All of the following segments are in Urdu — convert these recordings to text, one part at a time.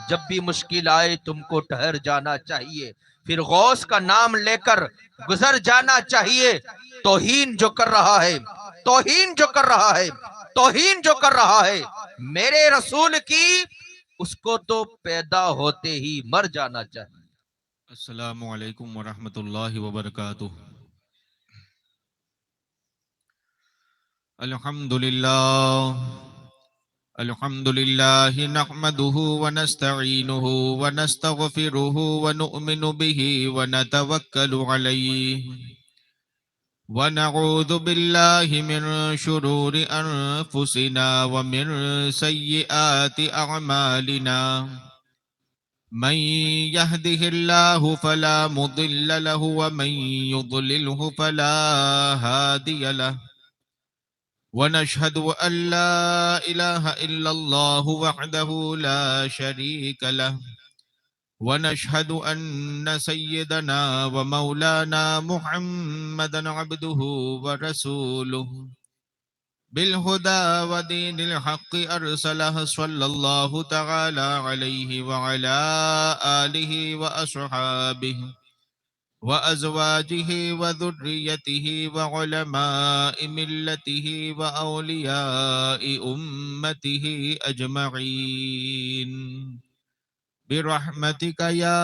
جب بھی مشکل آئے تم کو ٹھہر جانا چاہیے، پھر غوث کا نام لے کر گزر جانا چاہیے۔ توہین جو کر رہا ہے، توہین جو کر رہا ہے، توہین جو کر رہا ہے میرے رسول کی، اس کو تو پیدا ہوتے ہی مر جانا چاہیے۔ السلام علیکم ورحمۃ اللہ وبرکاتہ۔ الحمد للہ نحمده ونستعینه ونستغفره ونؤمن به ونتوکل علیہ ونعوذ باللہ من شرور انفسنا ومن سیئات اعمالنا، من يهده الله فلا مضل له ومن يضلله فلا هادي له، ونشهد أن لا إله إلا الله وحده لا شريك له، ونشهد أن سيدنا ومولانا محمدا عبده ورسوله بالهدى ودين الحق أرسله صلى الله تعالى عليه وعلى آله وأصحابه وأزواجه وذريته وعلماء ملته وأولياء أمته أجمعين برحمتك يا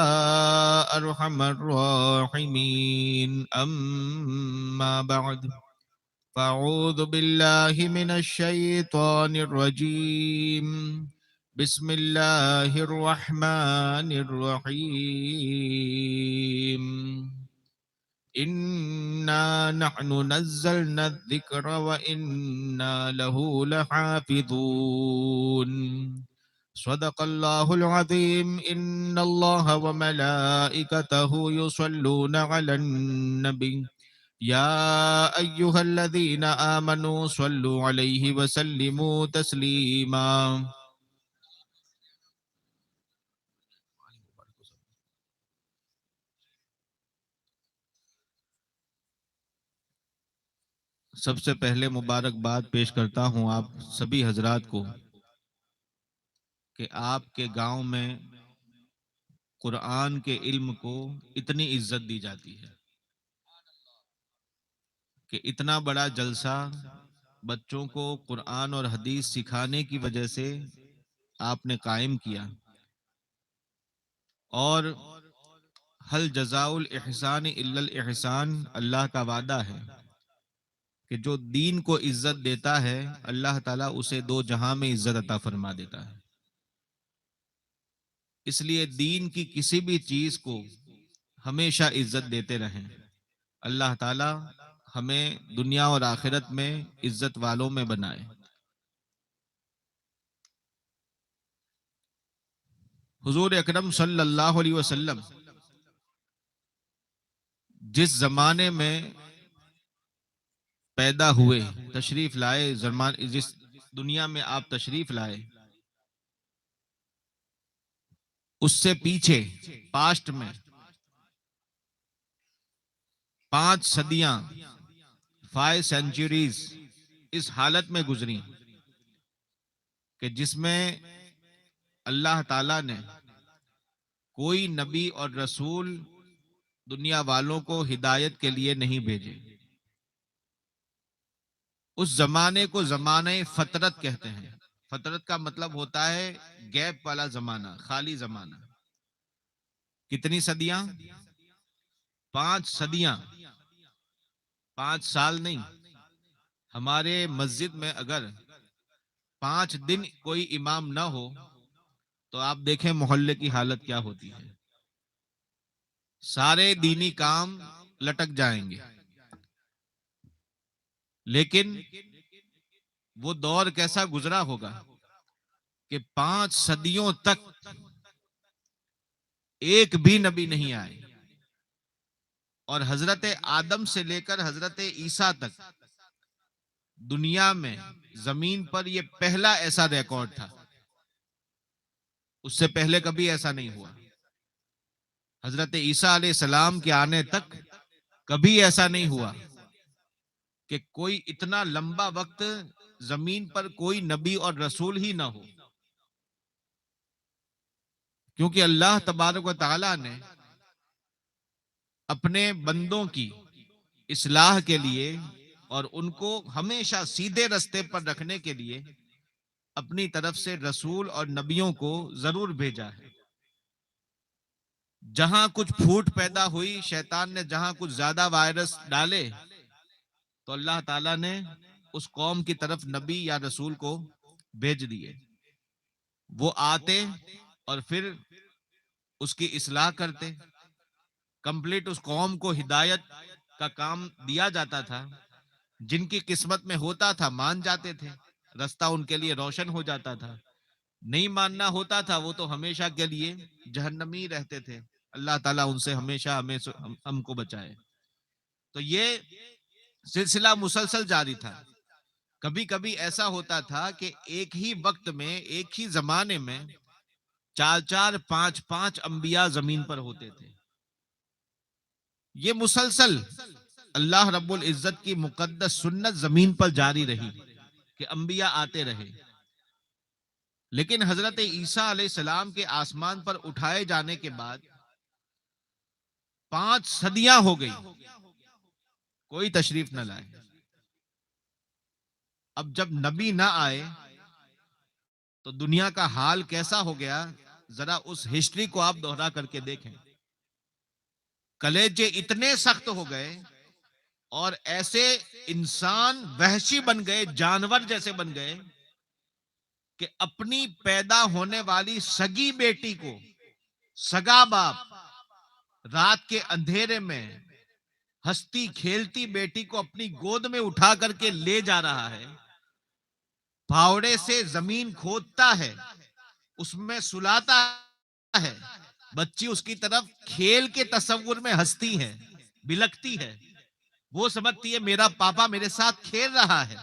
أرحم الراحمين، أما بعد فأعوذ بالله من الشيطان الرجيم، بسم الله الرحمن الرحيم، إنا نحن نزلنا الذكر وإنا له لحافظون، صدق الله العظيم، إن الله وملائكته يصلون على النبي، يا أيها الذين آمنوا صلوا عليه وسلموا تسليما۔ سب سے پہلے مبارکباد پیش کرتا ہوں آپ سبھی حضرات کو کہ آپ کے گاؤں میں قرآن کے علم کو اتنی عزت دی جاتی ہے کہ اتنا بڑا جلسہ بچوں کو قرآن اور حدیث سکھانے کی وجہ سے آپ نے قائم کیا، اور حل جزاء الاحسان الا الاحسان، اللہ کا وعدہ ہے کہ جو دین کو عزت دیتا ہے اللہ تعالیٰ اسے دو جہاں میں عزت عطا فرما دیتا ہے۔ اس لیے دین کی کسی بھی چیز کو ہمیشہ عزت دیتے رہیں، اللہ تعالیٰ ہمیں دنیا اور آخرت میں عزت والوں میں بنائے۔ حضور اکرم صلی اللہ علیہ وسلم جس زمانے میں پیدا ہوئے، تشریف لائے، جس دنیا میں آپ تشریف لائے، اس سے پیچھے پاسٹ میں 5 صدیاں، 5 سینچریز اس حالت میں گزری کہ جس میں اللہ تعالیٰ نے کوئی نبی اور رسول دنیا والوں کو ہدایت کے لیے نہیں بھیجے۔ اس زمانے کو زمانہ فطرت کہتے ہیں۔ فطرت کا مطلب ہوتا ہے گیپ والا زمانہ، خالی زمانہ۔ کتنی صدیاں؟ 5 صدیاں، 5 سال نہیں۔ ہمارے مسجد میں اگر 5 دن کوئی امام نہ ہو تو آپ دیکھیں محلے کی حالت کیا ہوتی ہے، سارے دینی کام لٹک جائیں گے۔ لیکن وہ دور کیسا گزرا ہوگا کہ 5 صدیوں تک ایک بھی نبی نہیں آئے، اور حضرت آدم سے لے کر حضرت عیسیٰ تک دنیا میں زمین پر یہ پہلا ایسا ریکارڈ تھا، اس سے پہلے کبھی ایسا نہیں ہوا۔ حضرت عیسیٰ علیہ السلام کے آنے تک کبھی ایسا نہیں ہوا کہ کوئی اتنا لمبا وقت زمین پر کوئی نبی اور رسول ہی نہ ہو۔ کیونکہ اللہ تبارک و تعالی نے اپنے بندوں کی اصلاح کے لیے اور ان کو ہمیشہ سیدھے رستے پر رکھنے کے لیے اپنی طرف سے رسول اور نبیوں کو ضرور بھیجا ہے. جہاں کچھ پھوٹ پیدا ہوئی، شیطان نے جہاں کچھ زیادہ وائرس ڈالے، تو اللہ تعالیٰ نے اس قوم کی طرف نبی یا رسول کو بھیج دیے. وہ آتے اور پھر اس کی اصلاح کرتے. کمپلیٹ اس قوم کو ہدایت کا کام دیا جاتا تھا. جن کی قسمت میں ہوتا تھا مان جاتے تھے، رستہ ان کے لیے روشن ہو جاتا تھا. نہیں ماننا ہوتا تھا وہ تو ہمیشہ کے لیے جہنمی رہتے تھے. اللہ تعالیٰ ان سے ہمیشہ ہم کو بچائے. تو یہ سلسلہ مسلسل جاری تھا. کبھی کبھی ایسا ہوتا تھا کہ ایک ہی وقت میں، ایک ہی زمانے میں 4 5 انبیاء زمین پر ہوتے تھے. یہ مسلسل اللہ رب العزت کی مقدس سنت زمین پر جاری رہی کہ انبیاء آتے رہے. لیکن حضرت عیسیٰ علیہ السلام کے آسمان پر اٹھائے جانے کے بعد 5 صدیاں ہو گئی، کوئی تشریف نہ لائے. اب جب نبی نہ آئے تو دنیا کا حال کیسا ہو گیا، ذرا اس ہسٹری کو آپ دوہرا کر کے دیکھیں. کلیجے اتنے سخت ہو گئے اور ایسے انسان وحشی بن گئے، جانور جیسے بن گئے کہ اپنی پیدا ہونے والی سگی بیٹی کو سگا باپ رات کے اندھیرے میں ہستی کھیلتی بیٹی کو اپنی گود میں اٹھا کر کے لے جا رہا ہے. پھاوڑے سے زمین کھودتا ہے، اس میں سلاتا ہے. بچی اس کی طرف کھیل کے تصور میں ہنستی ہے، بلکتی ہے. وہ سمجھتی ہے میرا پاپا میرے ساتھ کھیل رہا ہے.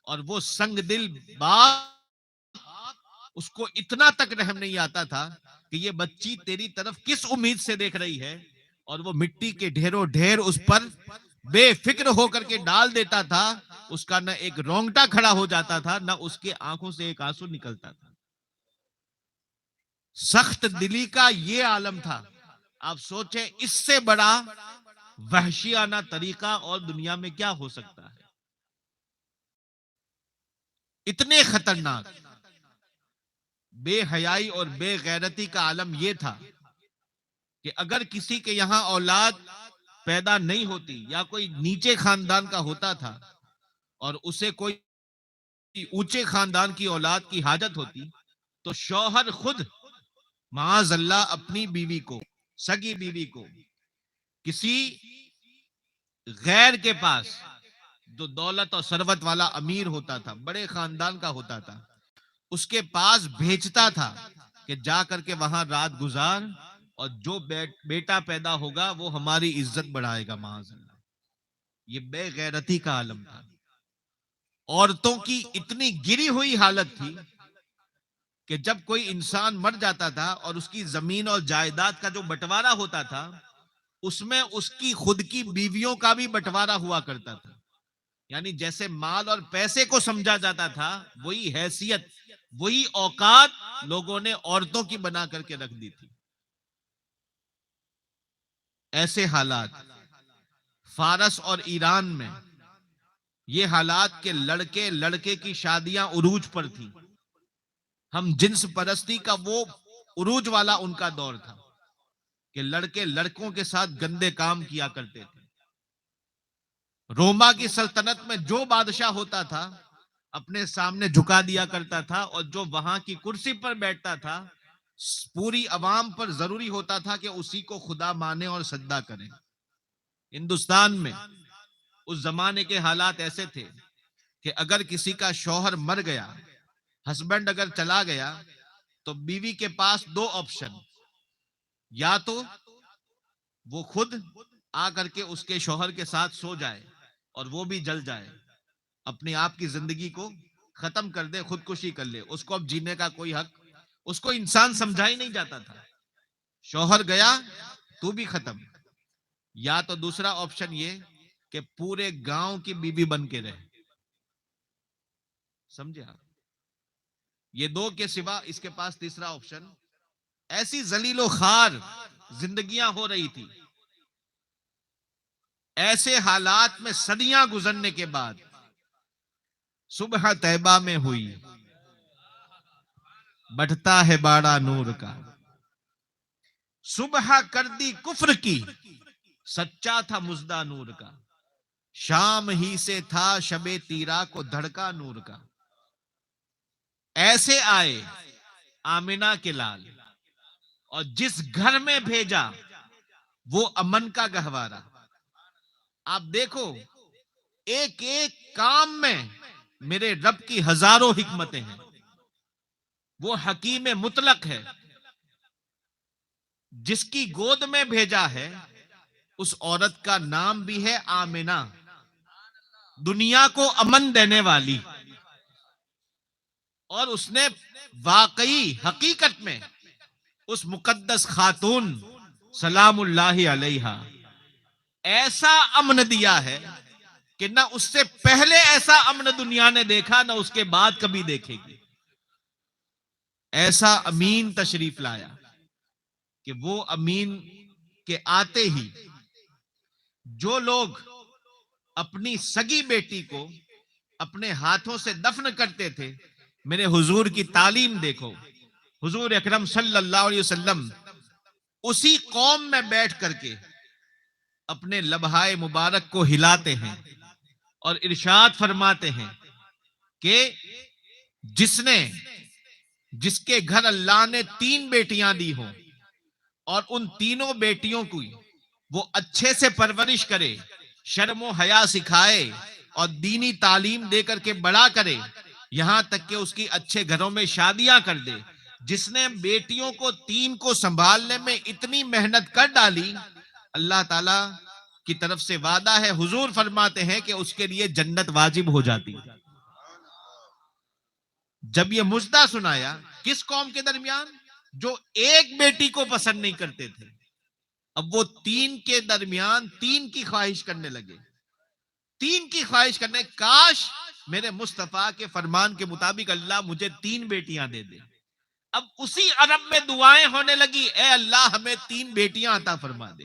اور وہ سنگ دل باپ اس کو اتنا تک رحم نہیں آتا تھا کہ یہ بچی تیری طرف کس امید سے دیکھ رہی ہے، اور وہ مٹی کے ڈھیروں ڈھیر اس پر بے فکر ہو کر کے ڈال دیتا تھا. اس کا نہ ایک رونگٹا کھڑا ہو جاتا تھا، نہ اس کے آنکھوں سے ایک آنسو نکلتا تھا. سخت دلی کا یہ عالم تھا. آپ سوچیں اس سے بڑا وحشیانہ طریقہ اور دنیا میں کیا ہو سکتا ہے. اتنے خطرناک بے حیائی اور بے غیرتی کا عالم یہ تھا کہ اگر کسی کے یہاں اولاد پیدا نہیں ہوتی یا کوئی نیچے خاندان کا ہوتا تھا اور اسے کوئی اونچے خاندان کی اولاد کی حاجت ہوتی تو شوہر خود معاذ اللہ اپنی بیوی کو، سگی بیوی کو، کسی غیر کے پاس جو دولت اور ثروت والا امیر ہوتا تھا، بڑے خاندان کا ہوتا تھا، اس کے پاس بھیجتا تھا کہ جا کر کے وہاں رات گزار، اور جو بیٹا پیدا ہوگا وہ ہماری عزت بڑھائے گا. معاذ اللہ. یہ بے غیرتی کا عالم تھا. عورتوں کی اتنی گری ہوئی حالت تھی کہ جب کوئی انسان مر جاتا تھا اور اس کی زمین اور جائیداد کا جو بٹوارا ہوتا تھا اس میں اس کی خود کی بیویوں کا بھی بٹوارا ہوا کرتا تھا. یعنی جیسے مال اور پیسے کو سمجھا جاتا تھا، وہی حیثیت، وہی اوقات لوگوں نے عورتوں کی بنا کر کے رکھ دی تھی. ایسے حالات فارس اور ایران میں، یہ حالات کے لڑکے کی شادیاں عروج پر تھیں. ہم جنس پرستی کا وہ عروج والا ان کا دور تھا کہ لڑکے لڑکوں کے ساتھ گندے کام کیا کرتے تھے. روما کی سلطنت میں جو بادشاہ ہوتا تھا اپنے سامنے جھکا دیا کرتا تھا، اور جو وہاں کی کرسی پر بیٹھتا تھا پوری عوام پر ضروری ہوتا تھا کہ اسی کو خدا مانے اور سجدہ کرے. ہندوستان میں اس زمانے کے حالات ایسے تھے کہ اگر کسی کا شوہر مر گیا، ہسبینڈ اگر چلا گیا، تو بیوی کے پاس 2 آپشن، یا تو وہ خود آ کر کے اس کے شوہر کے ساتھ سو جائے اور وہ بھی جل جائے، اپنی آپ کی زندگی کو ختم کر دے، خودکشی کر لے. اس کو اب جینے کا کوئی حق، اس کو انسان سمجھا ہی نہیں جاتا تھا. شوہر گیا تو بھی ختم. یا تو دوسرا آپشن یہ کہ پورے گاؤں کی بیوی بن کے رہے. سمجھے آپ؟ یہ 2 کے سوا اس کے پاس تیسرا آپشن ایسی ذلیل و خوار زندگیاں ہو رہی تھی. ایسے حالات میں صدیاں گزرنے کے بعد صبح طیبہ میں ہوئی. بڑھتا ہے باڑا نور کا. صبح کر دی کفر کی، سچا تھا مژدہ نور کا. شام ہی سے تھا شب تیرا کو دھڑکا نور کا. ایسے آئے آمنہ کے لال، اور جس گھر میں بھیجا وہ امن کا گہوارہ. آپ دیکھو ایک ایک کام میں میرے رب کی ہزاروں حکمتیں ہیں. وہ حکیم مطلق ہے. جس کی گود میں بھیجا ہے اس عورت کا نام بھی ہے آمنہ، دنیا کو امن دینے والی. اور اس نے واقعی حقیقت میں اس مقدس خاتون سلام اللہ علیہا ایسا امن دیا ہے کہ نہ اس سے پہلے ایسا امن دنیا نے دیکھا، نہ اس کے بعد کبھی دیکھے گی. ایسا امین تشریف لایا کہ وہ امین کے آتے ہی جو لوگ اپنی سگی بیٹی کو اپنے ہاتھوں سے دفن کرتے تھے، میرے حضور کی تعلیم دیکھو. حضور اکرم صلی اللہ علیہ وسلم اسی قوم میں بیٹھ کر کے اپنے لبہائے مبارک کو ہلاتے ہیں اور ارشاد فرماتے ہیں کہ جس کے گھر اللہ نے 3 بیٹیاں دی ہوں اور ان تینوں بیٹیوں کو وہ اچھے سے پرورش کرے، شرم و حیا سکھائے اور دینی تعلیم دے کر کے بڑا کرے، یہاں تک کہ اس کی اچھے گھروں میں شادیاں کر دے. جس نے بیٹیوں کو 3 کو سنبھالنے میں اتنی محنت کر ڈالی، اللہ تعالی کی طرف سے وعدہ ہے، حضور فرماتے ہیں کہ اس کے لیے جنت واجب ہو جاتی. جب یہ مژدہ سنایا کس قوم کے درمیان؟ جو ایک بیٹی کو پسند نہیں کرتے تھے، اب وہ 3 کے درمیان 3 کی خواہش کرنے لگے. 3 کی خواہش کرنے، کاش میرے مصطفیٰ کے فرمان کے مطابق اللہ مجھے 3 بیٹیاں دے دے. اب اسی عرب میں دعائیں ہونے لگی، اے اللہ ہمیں 3 بیٹیاں عطا فرما دے.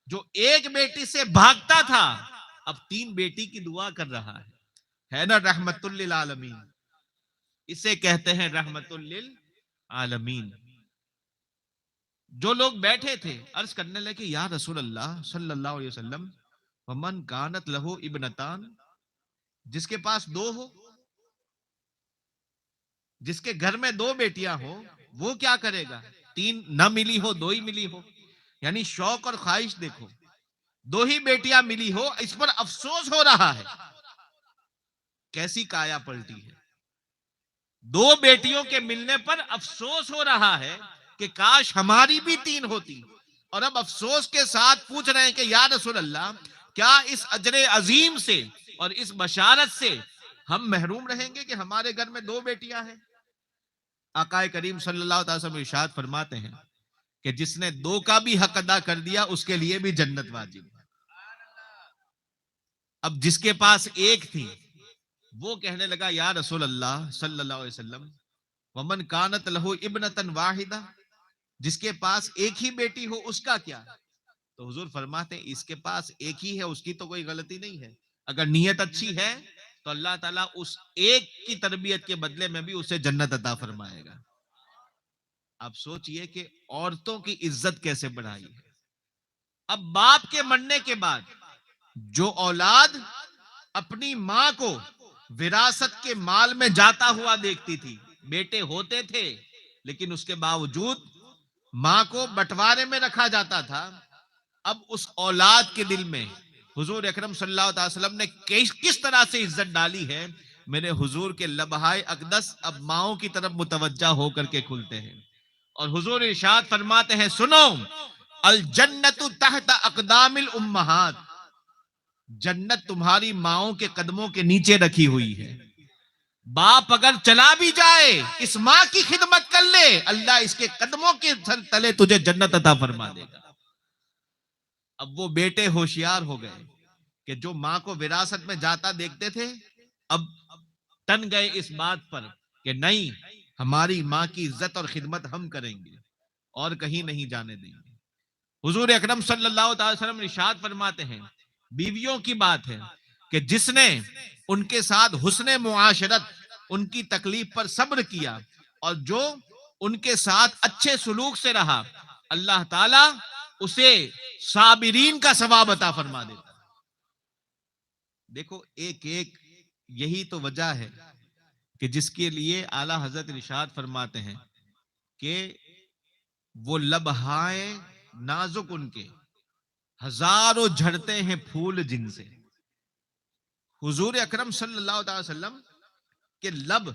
جو ایک بیٹی سے بھاگتا تھا اب 3 بیٹی کی دعا کر رہا ہے نا. رحمت للعالمین، اسے کہتے ہیں رحمت للعالمین. جو لوگ بیٹھے تھے عرض کرنے لگے یا رسول اللہ صلی اللہ علیہ وسلم ومن کانت لہو ابنتان، جس کے پاس 2 ہو، جس کے گھر میں 2 بیٹیاں ہو، وہ کیا کرے گا؟ 3 نہ ملی ہو 2 ہی ملی ہو. یعنی شوق اور خواہش دیکھو، 2 ہی بیٹیاں ملی ہو، اس پر افسوس ہو رہا ہے. کیسی کایا پلٹی ہے. 2 بیٹیوں کے ملنے پر افسوس ہو رہا ہے کہ کاش ہماری بھی 3 ہوتی. اور اب افسوس کے ساتھ پوچھ رہے ہیں کہ یا رسول اللہ کیا اس اجر عظیم سے اور اس بشارت سے ہم محروم رہیں گے کہ ہمارے گھر میں 2 بیٹیاں ہیں؟ آقا کریم صلی اللہ علیہ وسلم ارشاد فرماتے ہیں کہ جس نے 2 کا بھی حق ادا کر دیا اس کے لیے بھی جنت واجب ہے. اب جس کے پاس 1 تھی وہ کہنے لگا یا رسول اللہ صلی اللہ علیہ وسلم ومن کانت لہو ابنتن واحدہ، جس کے پاس 1 ہی بیٹی ہو اس کا کیا؟ تو حضور فرماتے ہیں اس کے پاس 1 ہی ہے، اس کی تو کوئی غلطی نہیں ہے. اگر نیت اچھی ہے تو اللہ تعالیٰ اس 1 کی تربیت کے بدلے میں بھی اسے جنت عطا فرمائے گا. آپ سوچئے کہ عورتوں کی عزت کیسے بڑھائی ہے. اب باپ کے مرنے کے بعد جو اولاد اپنی ماں کو وراثت کے مال میں جاتا ہوا دیکھتی تھی، بیٹے ہوتے تھے لیکن اس کے باوجود ماں کو بٹوارے میں رکھا جاتا تھا، اب اس اولاد کے دل میں حضور اکرم صلی اللہ علیہ وسلم نے کس طرح سے عزت ڈالی ہے. میرے حضور کے لبہائے اقدس اب ماؤں کی طرف متوجہ ہو کر کے کھلتے ہیں اور حضور ارشاد فرماتے ہیں سنو الجنت تحت اقدام الامہات، جنت تمہاری ماؤں کے قدموں کے نیچے رکھی ہوئی ہے. باپ اگر چلا بھی جائے اس ماں کی خدمت کر لے، اللہ اس کے قدموں کے تلے تجھے جنت عطا فرما دے گا. اب وہ بیٹے ہوشیار ہو گئے کہ جو ماں کو وراثت میں جاتا دیکھتے تھے اب تن گئے اس بات پر کہ نہیں، ہماری ماں کی عزت اور خدمت ہم کریں گے. اور کہیں نہیں جانے دیں گے. حضور اکرم صلی اللہ تعالی وسلم ارشاد فرماتے ہیں, بیویوں کی بات ہے کہ جس نے ان کے ساتھ حسن معاشرت, ان کی تکلیف پر صبر کیا, اور جو ان کے ساتھ اچھے سلوک سے رہا, اللہ تعالیٰ اسے صابرین کا ثواب عطا فرما دیتا. دیکھو ایک ایک, یہی تو وجہ ہے کہ جس کے لیے اعلی حضرت ارشاد فرماتے ہیں کہ وہ لبہائے نازک ان کے ہزاروں جھڑتے ہیں پھول جن سے. حضور اکرم صلی اللہ تعالی وسلم کے لب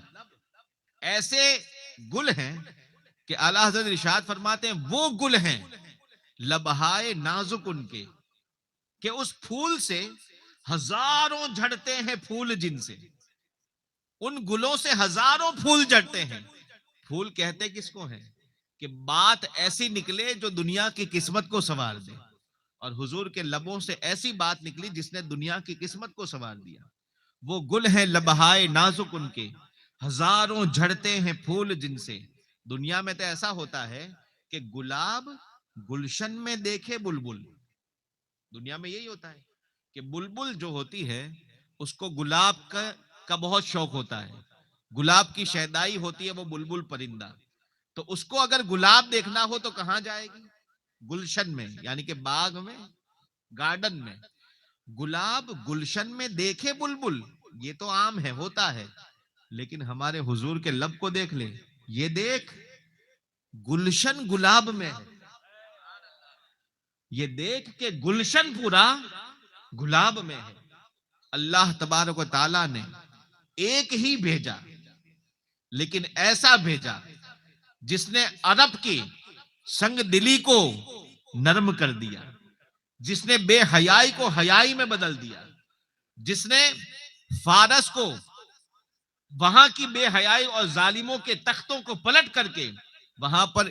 ایسے گل ہیں کہ اعلی حضرت ارشاد فرماتے ہیں وہ گل ہیں لبہائے نازک ان کے کہ اس پھول سے ہزاروں جھڑتے ہیں پھول جن سے. ان گلوں سے ہزاروں پھول جھڑتے ہیں. پھول کہتے کس کو ہیں کہ بات ایسی نکلے جو دنیا کی قسمت کو سنوار دے, اور حضور کے لبوں سے ایسی بات نکلی جس نے دنیا کی قسمت کو سنوار دیا. وہ گل ہیں لبہائے نازک ان کے ہزاروں جھڑتے ہیں پھول جن سے. دنیا میں تو ایسا ہوتا ہے کہ گلاب گلشن میں دیکھے بلبل. دنیا میں یہی ہوتا ہے کہ بلبل جو ہوتی ہے اس کو گلاب کا بہت شوق ہوتا ہے. گلاب کی شیدائی ہوتی ہے وہ بلبل پرندہ, تو اس کو اگر گلاب دیکھنا ہو تو کہاں جائے گی؟ گلشن میں, یعنی کہ باغ میں, گارڈن میں. گلاب گلشن میں دیکھے بلبل, یہ تو عام ہے, ہوتا ہے. لیکن ہمارے حضور کے لب کو دیکھ لے, یہ دیکھ گلشن گلاب میں ہے, یہ دیکھ کہ گلشن پورا گلاب میں ہے. اللہ تبارک و تعالی نے ایک ہی بھیجا, لیکن ایسا بھیجا جس نے عرب کی سنگ دلی کو نرم کر دیا, جس نے بے حیائی کو حیائی میں بدل دیا, جس نے فارس کو وہاں کی بے حیائی اور ظالموں کے تختوں کو پلٹ کر کے وہاں پر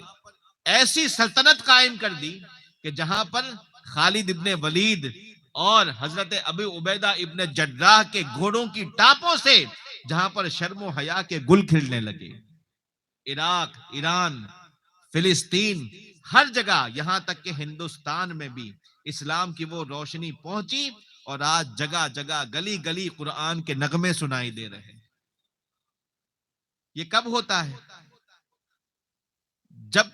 ایسی سلطنت قائم کر دی کہ جہاں پر خالد ابن ولید اور حضرت ابو عبیدہ ابن جراح کے گھوڑوں کی ٹاپوں سے جہاں پر شرم و حیا کے گل کھلنے لگے. عراق, ایران, فلسطین, ہر جگہ, یہاں تک کہ ہندوستان میں بھی اسلام کی وہ روشنی پہنچی, اور آج جگہ جگہ گلی گلی قرآن کے نغمے سنائی دے رہے ہیں. یہ کب ہوتا ہے؟ جب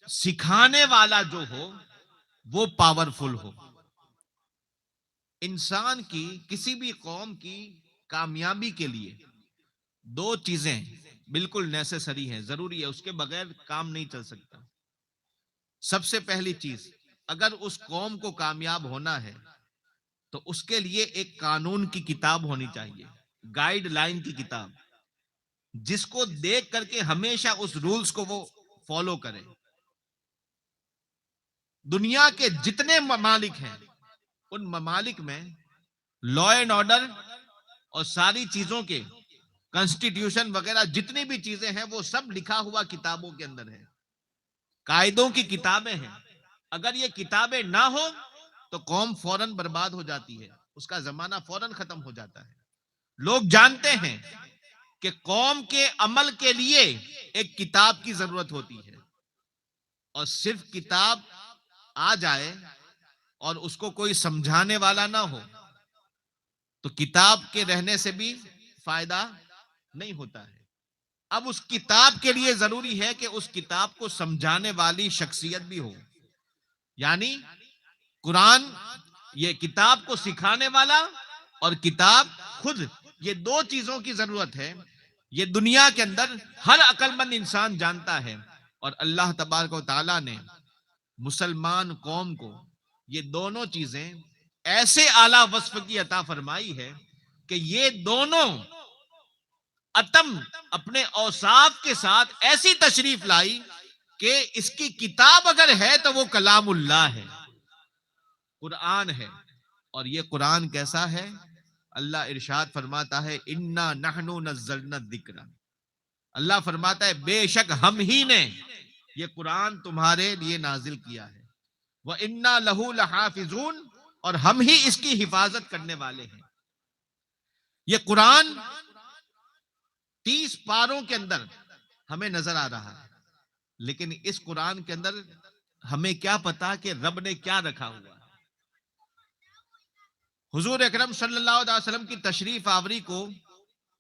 سکھانے والا جو ہو وہ پاورفل ہو. انسان کی, کسی بھی قوم کی کامیابی کے لیے دو چیزیں بالکل نیسیسری ہیں, ضروری ہے, اس کے بغیر کام نہیں چل سکتا. سب سے پہلی چیز, اگر اس قوم کو کامیاب ہونا ہے تو اس کے لیے ایک قانون کی کتاب ہونی چاہیے, گائیڈ لائن کی کتاب, جس کو دیکھ کر کے ہمیشہ اس رولز کو وہ فالو کرے. دنیا کے جتنے ممالک ہیں ان ممالک میں لا اینڈ آرڈر اور ساری چیزوں کے کانسٹیٹیوشن وغیرہ جتنی بھی چیزیں ہیں وہ سب لکھا ہوا کتابوں کے اندر ہے, قاعدوں کی کتابیں ہیں. اگر یہ کتابیں نہ ہو تو قوم فوراً برباد ہو جاتی ہے, اس کا زمانہ فوراً ختم ہو جاتا ہے. لوگ جانتے ہیں کہ قوم کے عمل کے لیے ایک کتاب کی ضرورت ہوتی ہے, اور صرف کتاب آ جائے اور اس کو کوئی سمجھانے والا نہ ہو تو کتاب کے رہنے سے بھی فائدہ نہیں ہوتا ہے. اب اس کتاب کے لیے ضروری ہے کہ اس کتاب کو سمجھانے والی شخصیت بھی ہو, یعنی قرآن, یہ کتاب کو سکھانے والا اور کتاب خود, یہ دو چیزوں کی ضرورت ہے. یہ دنیا کے اندر ہر عقل مند انسان جانتا ہے, اور اللہ تبارک و تعالیٰ نے مسلمان قوم کو یہ دونوں چیزیں ایسے اعلیٰ وصف کی عطا فرمائی ہے کہ یہ دونوں اتم اپنے اوصاف کے ساتھ ایسی تشریف لائی کہ اس کی کتاب اگر ہے تو وہ کلام اللہ ہے, قرآن ہے. اور یہ قرآن کیسا ہے؟ اللہ ارشاد فرماتا ہے انا نحن نزلنا الذکر, اللہ فرماتا ہے بے شک ہم ہی نے یہ قرآن تمہارے لیے نازل کیا ہے, وَإِنَّا لَهُ لَحَافِظُونَ, اور ہم ہی اس کی حفاظت کرنے والے ہیں. یہ قرآن 30 پاروں کے اندر ہمیں نظر آ رہا ہے. لیکن اس قرآن کے اندر ہمیں کیا پتا کہ رب نے کیا رکھا ہوا ہے. حضور اکرم صلی اللہ علیہ وسلم کی تشریف آوری کو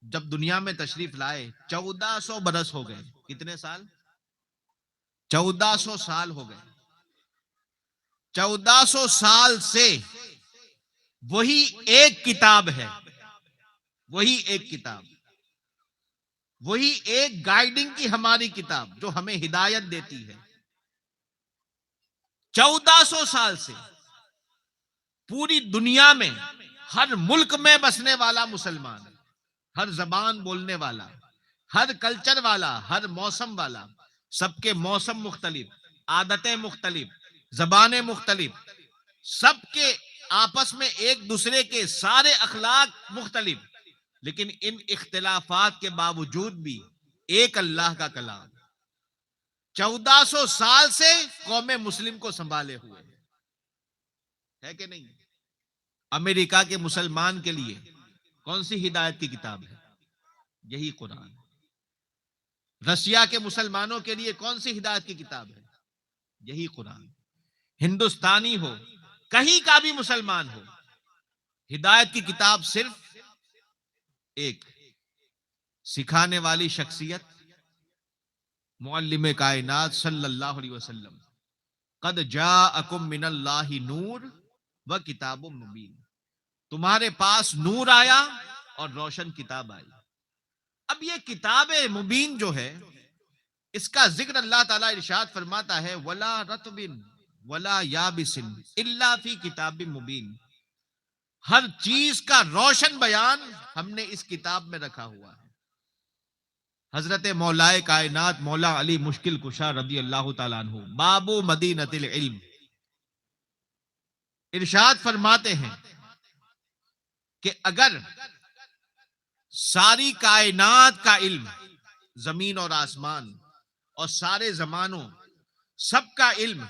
جب دنیا میں تشریف لائے 1400 برس ہو گئے. کتنے سال؟ 1400 سال ہو گئے. 1400 سال سے وہی ایک کتاب ہے, وہی ایک کتاب, وہی ایک گائیڈنگ کی ہماری کتاب جو ہمیں ہدایت دیتی ہے. 1400 سال سے پوری دنیا میں ہر ملک میں بسنے والا مسلمان, ہر زبان بولنے والا, ہر کلچر والا, ہر موسم والا, سب کے موسم مختلف, عادتیں مختلف, زبانیں مختلف, سب کے آپس میں ایک دوسرے کے سارے اخلاق مختلف, لیکن ان اختلافات کے باوجود بھی ایک اللہ کا کلام 1400 سال سے قوم مسلم کو سنبھالے ہوئے ہے کہ نہیں؟ امریکہ کے مسلمان کے لیے کون سی ہدایت کی کتاب ہے؟ یہی قرآن. رشیا کے مسلمانوں کے لیے کون سی ہدایت کی کتاب ہے؟ یہی قرآن. ہندوستانی ہو, کہیں کا بھی مسلمان ہو, ہدایت کی کتاب صرف ایک, سکھانے والی شخصیت معلم کائنات صلی اللہ علیہ وسلم. قد جاءکم من اللہ نور و کتاب مبین, تمہارے پاس نور آیا اور روشن کتاب آئی. اب یہ کتاب مبین جو ہے, اس کا ذکر اللہ تعالیٰ ارشاد فرماتا ہے ولا رطب ولا یابس الا فی کتاب مبین. ہر چیز کا روشن بیان ہم نے اس کتاب میں رکھا ہوا ہے. حضرت مولائے کائنات مولا علی مشکل کشا رضی اللہ تعالیٰ عنہ باب مدینۃ العلم ارشاد فرماتے ہیں کہ اگر ساری کائنات کا علم, زمین اور آسمان اور سارے زمانوں, سب کا علم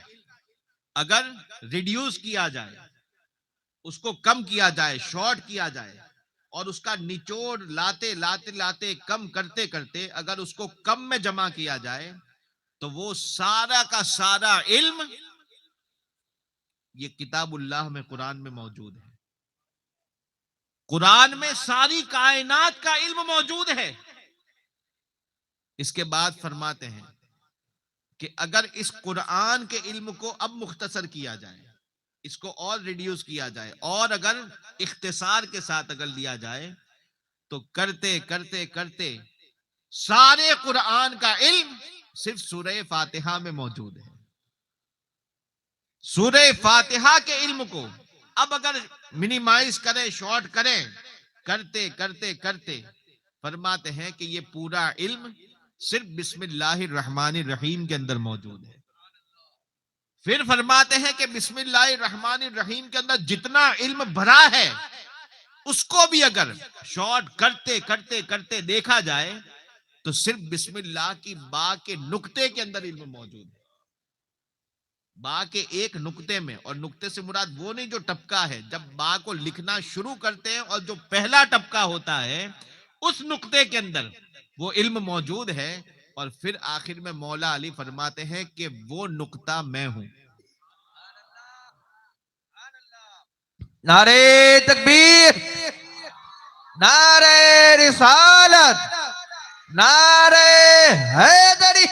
اگر ریڈیوس کیا جائے, اس کو کم کیا جائے, شارٹ کیا جائے, اور اس کا نچوڑ لاتے لاتے لاتے کم کرتے کرتے اگر اس کو کم میں جمع کیا جائے تو وہ سارا کا سارا علم یہ کتاب اللہ میں, قرآن میں موجود ہے. قرآن میں ساری کائنات کا علم موجود ہے. اس کے بعد فرماتے ہیں کہ اگر اس قرآن کے علم کو اب مختصر کیا جائے, اس کو اور ریڈیوس کیا جائے, اور اگر اختصار کے ساتھ اگر لیا جائے تو کرتے کرتے کرتے سارے قرآن کا علم صرف سورہ فاتحہ میں موجود ہے. سورہ فاتحہ کے علم کو اب اگر منیمائز کریں, شارٹ کریں, کرتے کرتے کرتے فرماتے ہیں کہ یہ پورا علم صرف بسم اللہ الرحمن الرحیم کے اندر موجود ہے. پھر فرماتے ہیں کہ بسم اللہ الرحمن الرحیم کے اندر جتنا علم بھرا ہے اس کو بھی اگر شارٹ کرتے کرتے کرتے دیکھا جائے تو صرف بسم اللہ کی با کے نقطے کے اندر علم موجود ہے. با کے ایک نقطے میں, اور نقطے سے مراد وہ نہیں جو ٹپکا ہے, جب با کو لکھنا شروع کرتے ہیں اور جو پہلا ٹپکا ہوتا ہے اس نقطے کے اندر وہ علم موجود ہے. اور پھر آخر میں مولا علی فرماتے ہیں کہ وہ نقطہ میں ہوں. نعرے تکبیر, نعرے رسالت, نعرے حیدری.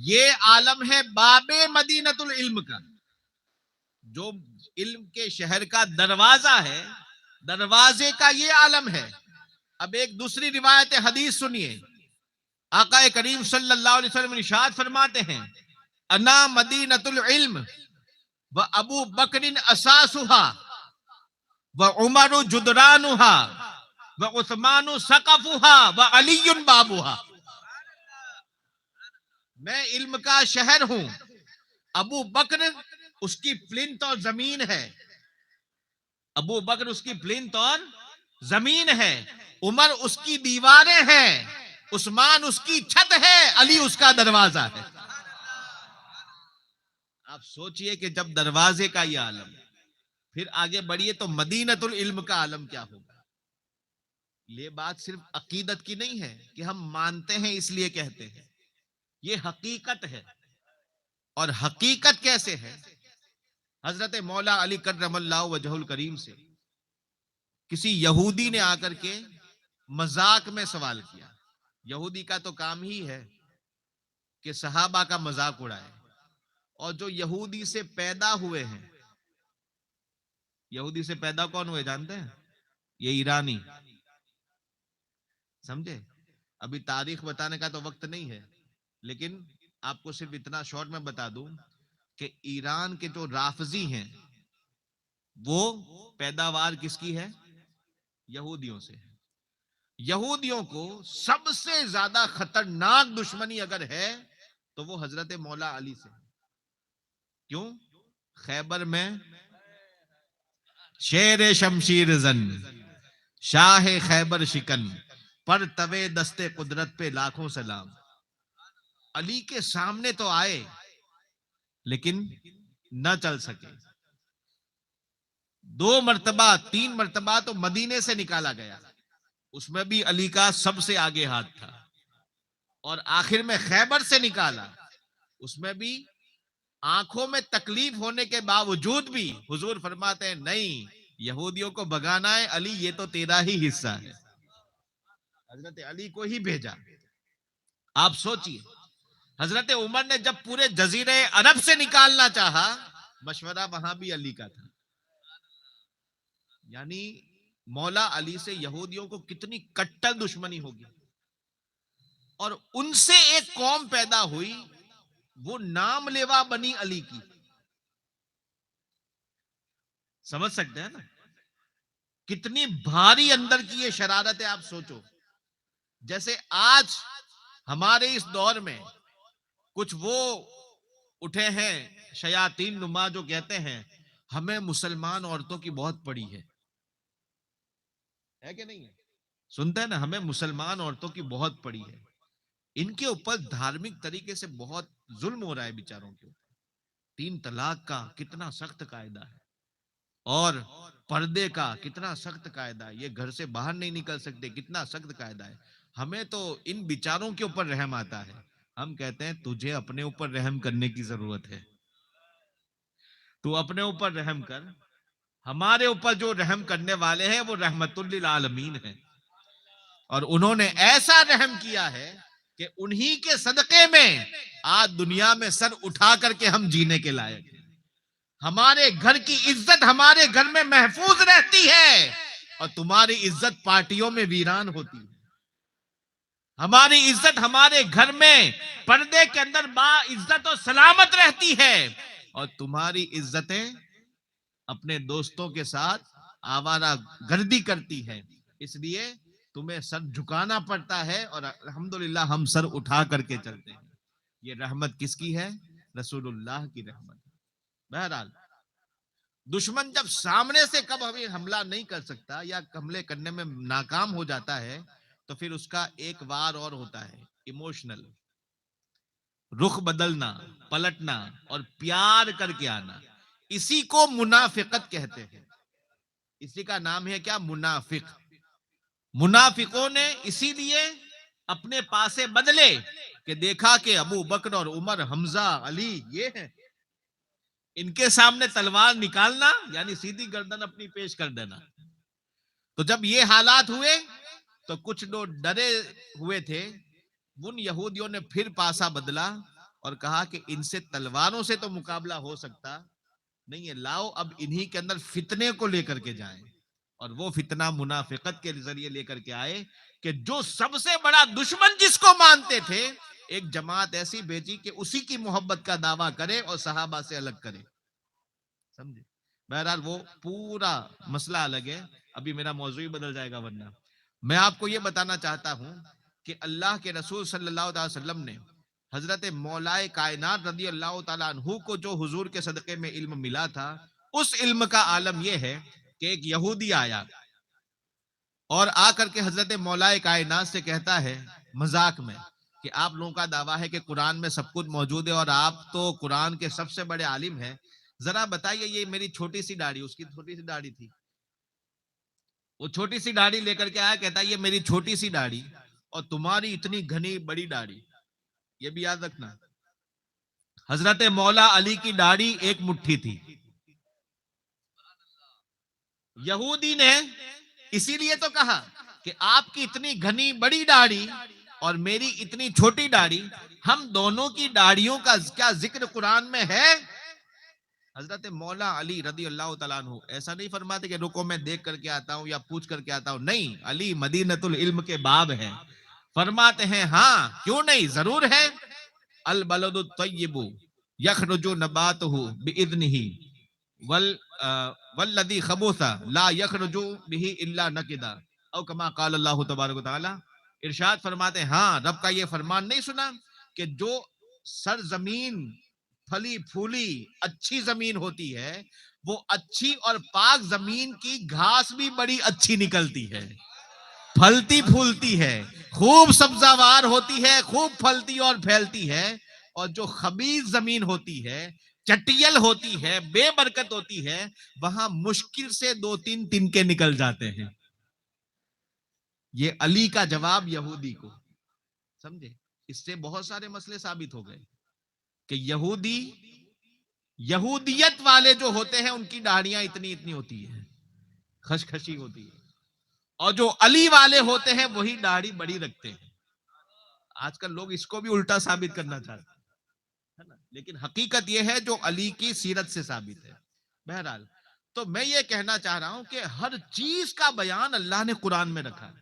یہ عالم ہے باب مدینۃ العلم کا, جو علم کے شہر کا دروازہ ہے, دروازے کا یہ عالم ہے. اب ایک دوسری روایت حدیث سنیے. آقا کریم صلی اللہ علیہ وسلم ارشاد فرماتے ہیں انا مدینۃ العلم و ابو بکر اساسها و عمر جدرانها و عثمان سقفها و علی بابها. میں علم کا شہر ہوں, ابو بکر اس کی پلنت اور زمین ہے, ابو بکر اس کی پلنت اور زمین ہے, عمر اس کی دیواریں ہیں, عثمان اس کی چھت ہے, علی اس کا دروازہ ہے. آپ سوچئے کہ جب دروازے کا یہ عالم, پھر آگے بڑھیے تو مدینۃ العلم کا عالم کیا ہوگا. یہ بات صرف عقیدت کی نہیں ہے کہ ہم مانتے ہیں اس لیے کہتے ہیں, یہ حقیقت ہے. اور حقیقت کیسے ہے؟ حضرت مولا علی کرم اللہ وجہ الکریم سے کسی یہودی نے آ کر کے مذاق میں سوال کیا. یہودی کا تو کام ہی ہے کہ صحابہ کا مذاق اڑائے. اور جو یہودی سے پیدا ہوئے ہیں، یہودی سے پیدا کون ہوئے جانتے ہیں؟ یہ ایرانی. سمجھے؟ ابھی تاریخ بتانے کا تو وقت نہیں ہے، لیکن آپ کو صرف اتنا شارٹ میں بتا دوں کہ ایران کے جو رافضی ہیں وہ پیداوار کس کی ہے؟ یہودیوں سے. یہودیوں کو سب سے زیادہ خطرناک دشمنی اگر ہے تو وہ حضرت مولا علی سے. کیوں؟ خیبر میں شیر شمشیر زن، شاہ خیبر شکن، پر توے دستے قدرت پہ لاکھوں سلام. علی کے سامنے تو آئے لیکن نہ چل سکے. 2 مرتبہ 3 مرتبہ تو مدینے سے نکالا گیا، اس میں بھی علی کا سب سے آگے ہاتھ تھا. اور آخر میں خیبر سے نکالا، اس میں بھی آنکھوں میں تکلیف ہونے کے باوجود بھی حضور فرماتے ہیں نہیں، یہودیوں کو بگانا ہے علی، یہ تو تیرا ہی حصہ ہے. حضرت علی کو ہی بھیجا. آپ سوچئے حضرت عمر نے جب پورے جزیرے عرب سے نکالنا چاہا، مشورہ وہاں بھی علی کا تھا. یعنی مولا علی سے یہودیوں کو کتنی کٹر دشمنی ہوگی. اور ان سے ایک قوم پیدا ہوئی، وہ نام لیوا بنی علی کی. سمجھ سکتے ہیں نا کتنی بھاری اندر کی یہ شرارت ہے. آپ سوچو جیسے آج ہمارے اس دور میں کچھ وہ اٹھے ہیں شیاطین نما جو کہتے ہیں ہمیں مسلمان عورتوں کی بہت پڑی ہے کہ نہیں ہے؟ سنتے ہیں نا، ہمیں مسلمان عورتوں کی بہت پڑی ہے. ان کے اوپر دھارمک طریقے سے بہت ظلم ہو رہا ہے بیچاروں کے اوپر. 3 طلاق کا کتنا سخت قاعدہ ہے، اور پردے کا کتنا سخت قاعدہ ہے. یہ گھر سے باہر نہیں نکل سکتے، کتنا سخت قاعدہ ہے. ہمیں تو ان بیچاروں کے اوپر رحم آتا ہے. ہم کہتے ہیں تجھے اپنے اوپر رحم کرنے کی ضرورت ہے. تو اپنے اوپر رحم کر. ہمارے اوپر جو رحم کرنے والے ہیں وہ رحمت للعالمین ہیں، اور انہوں نے ایسا رحم کیا ہے کہ انہی کے صدقے میں آج دنیا میں سر اٹھا کر کے ہم جینے کے لائق ہیں. ہمارے گھر کی عزت ہمارے گھر میں محفوظ رہتی ہے، اور تمہاری عزت پارٹیوں میں ویران ہوتی ہے. ہماری عزت ہمارے گھر میں پردے کے اندر با عزت و سلامت رہتی ہے، اور تمہاری عزتیں اپنے دوستوں کے ساتھ آوارہ گردی کرتی ہے. اس لیے تمہیں سر جھکانا پڑتا ہے، اور الحمدللہ ہم سر اٹھا کر کے چلتے ہیں. یہ رحمت کس کی ہے؟ رسول اللہ کی رحمت. بہرحال دشمن جب سامنے سے کب ہمیں حملہ نہیں کر سکتا یا حملے کرنے میں ناکام ہو جاتا ہے تو پھر اس کا ایک وار اور ہوتا ہے، ایموشنل. رخ بدلنا، پلٹنا اور پیار کر کے آنا. اسی کو منافقت کہتے ہیں. اسی کا نام ہے کیا؟ منافق. منافقوں نے اسی لیے اپنے پاسے بدلے کہ دیکھا کہ ابو بکر اور عمر، حمزہ، علی یہ ہیں، ان کے سامنے تلوار نکالنا یعنی سیدھی گردن اپنی پیش کر دینا. تو جب یہ حالات ہوئے تو کچھ لوگ ڈرے ہوئے تھے، ان یہودیوں نے پھر پاسا بدلا اور کہا کہ ان سے تلواروں سے تو مقابلہ ہو سکتا نہیں ہے، لاؤ اب انہی کے اندر فتنے کو لے کر کے جائیں. اور وہ فتنہ منافقت کے ذریعے لے کر کے آئے کہ جو سب سے بڑا دشمن جس کو مانتے تھے، ایک جماعت ایسی بھیجی کہ اسی کی محبت کا دعویٰ کرے اور صحابہ سے الگ کرے. سمجھے؟ بہرحال وہ پورا مسئلہ الگ ہے، ابھی میرا موضوع ہی بدل جائے گا. ورنہ میں آپ کو یہ بتانا چاہتا ہوں کہ اللہ کے رسول صلی اللہ علیہ وسلم نے حضرت مولائے کائنات رضی اللہ تعالیٰ عنہ کو جو حضور کے صدقے میں علم ملا تھا، اس علم کا عالم یہ ہے کہ ایک یہودی آیا اور آ کر کے حضرت مولائے کائنات سے کہتا ہے مذاق میں کہ آپ لوگوں کا دعویٰ ہے کہ قرآن میں سب کچھ موجود ہے اور آپ تو قرآن کے سب سے بڑے عالم ہیں، ذرا بتائیے یہ میری چھوٹی سی داڑھی، اس کی چھوٹی سی داڑھی تھی، وہ چھوٹی سی داڑھی لے کر کے آیا، کہتا ہے یہ میری چھوٹی سی داڑھی اور تمہاری اتنی گھنی بڑی داڑھی، یہ بھی یاد رکھنا. حضرت مولا علی کی داڑھی ایک مٹھی تھی. یہودی نے اسی لیے تو کہا کہ آپ کی اتنی گھنی بڑی داڑھی اور میری اتنی چھوٹی داڑھی, ہم دونوں کی داڑھیوں کا کیا ذکر قرآن میں ہے؟ حضرت مولا علی رضی اللہ تعالیٰ عنہ ایسا نہیں فرماتے کہ رکو میں دیکھ کر کے آتا ہوں یا پوچھ کر کے آتا ہوں. نہیں, علی مدینۃ العلم کے باب ہیں. فرماتے ہیں ہاں کیوں نہیں, ضرور ہے. البلد الطیب یخرج نباتہ باذنہ والذی خبث لا یخرج بہ الا نکدا او کما قال اللہ تبارک و تعالی. ارشاد فرماتے ہیں ہاں رب کا یہ فرمان نہیں سنا کہ جو سرزمین پھلی پھولی اچھی زمین ہوتی ہے, وہ اچھی اور پاک زمین کی گھاس بھی بڑی اچھی نکلتی ہے, پھلتی پھولتی ہے, خوب سبزہ ہوتی ہے, خوب پھلتی اور پھیلتی ہے. اور جو خبیث زمین ہوتی ہے, چٹیل ہوتی ہے, بے برکت ہوتی ہے, وہاں مشکل سے 2-3 تنکے نکل جاتے ہیں. یہ علی کا جواب یہودی کو. سمجھے؟ اس سے بہت سارے مسئلے ثابت ہو گئے کہ یہودیت والے جو ہوتے ہیں ان کی داڑھیاں اتنی اتنی ہوتی ہے, خشخشی ہوتی ہے, اور جو علی والے ہوتے ہیں وہی داڑھی بڑی رکھتے ہیں. آج کل لوگ اس کو بھی الٹا ثابت کرنا چاہتے ہیں, لیکن حقیقت یہ ہے جو علی کی سیرت سے ثابت ہے. بہرحال تو میں یہ کہنا چاہ رہا ہوں کہ ہر چیز کا بیان اللہ نے قرآن میں رکھا ہے,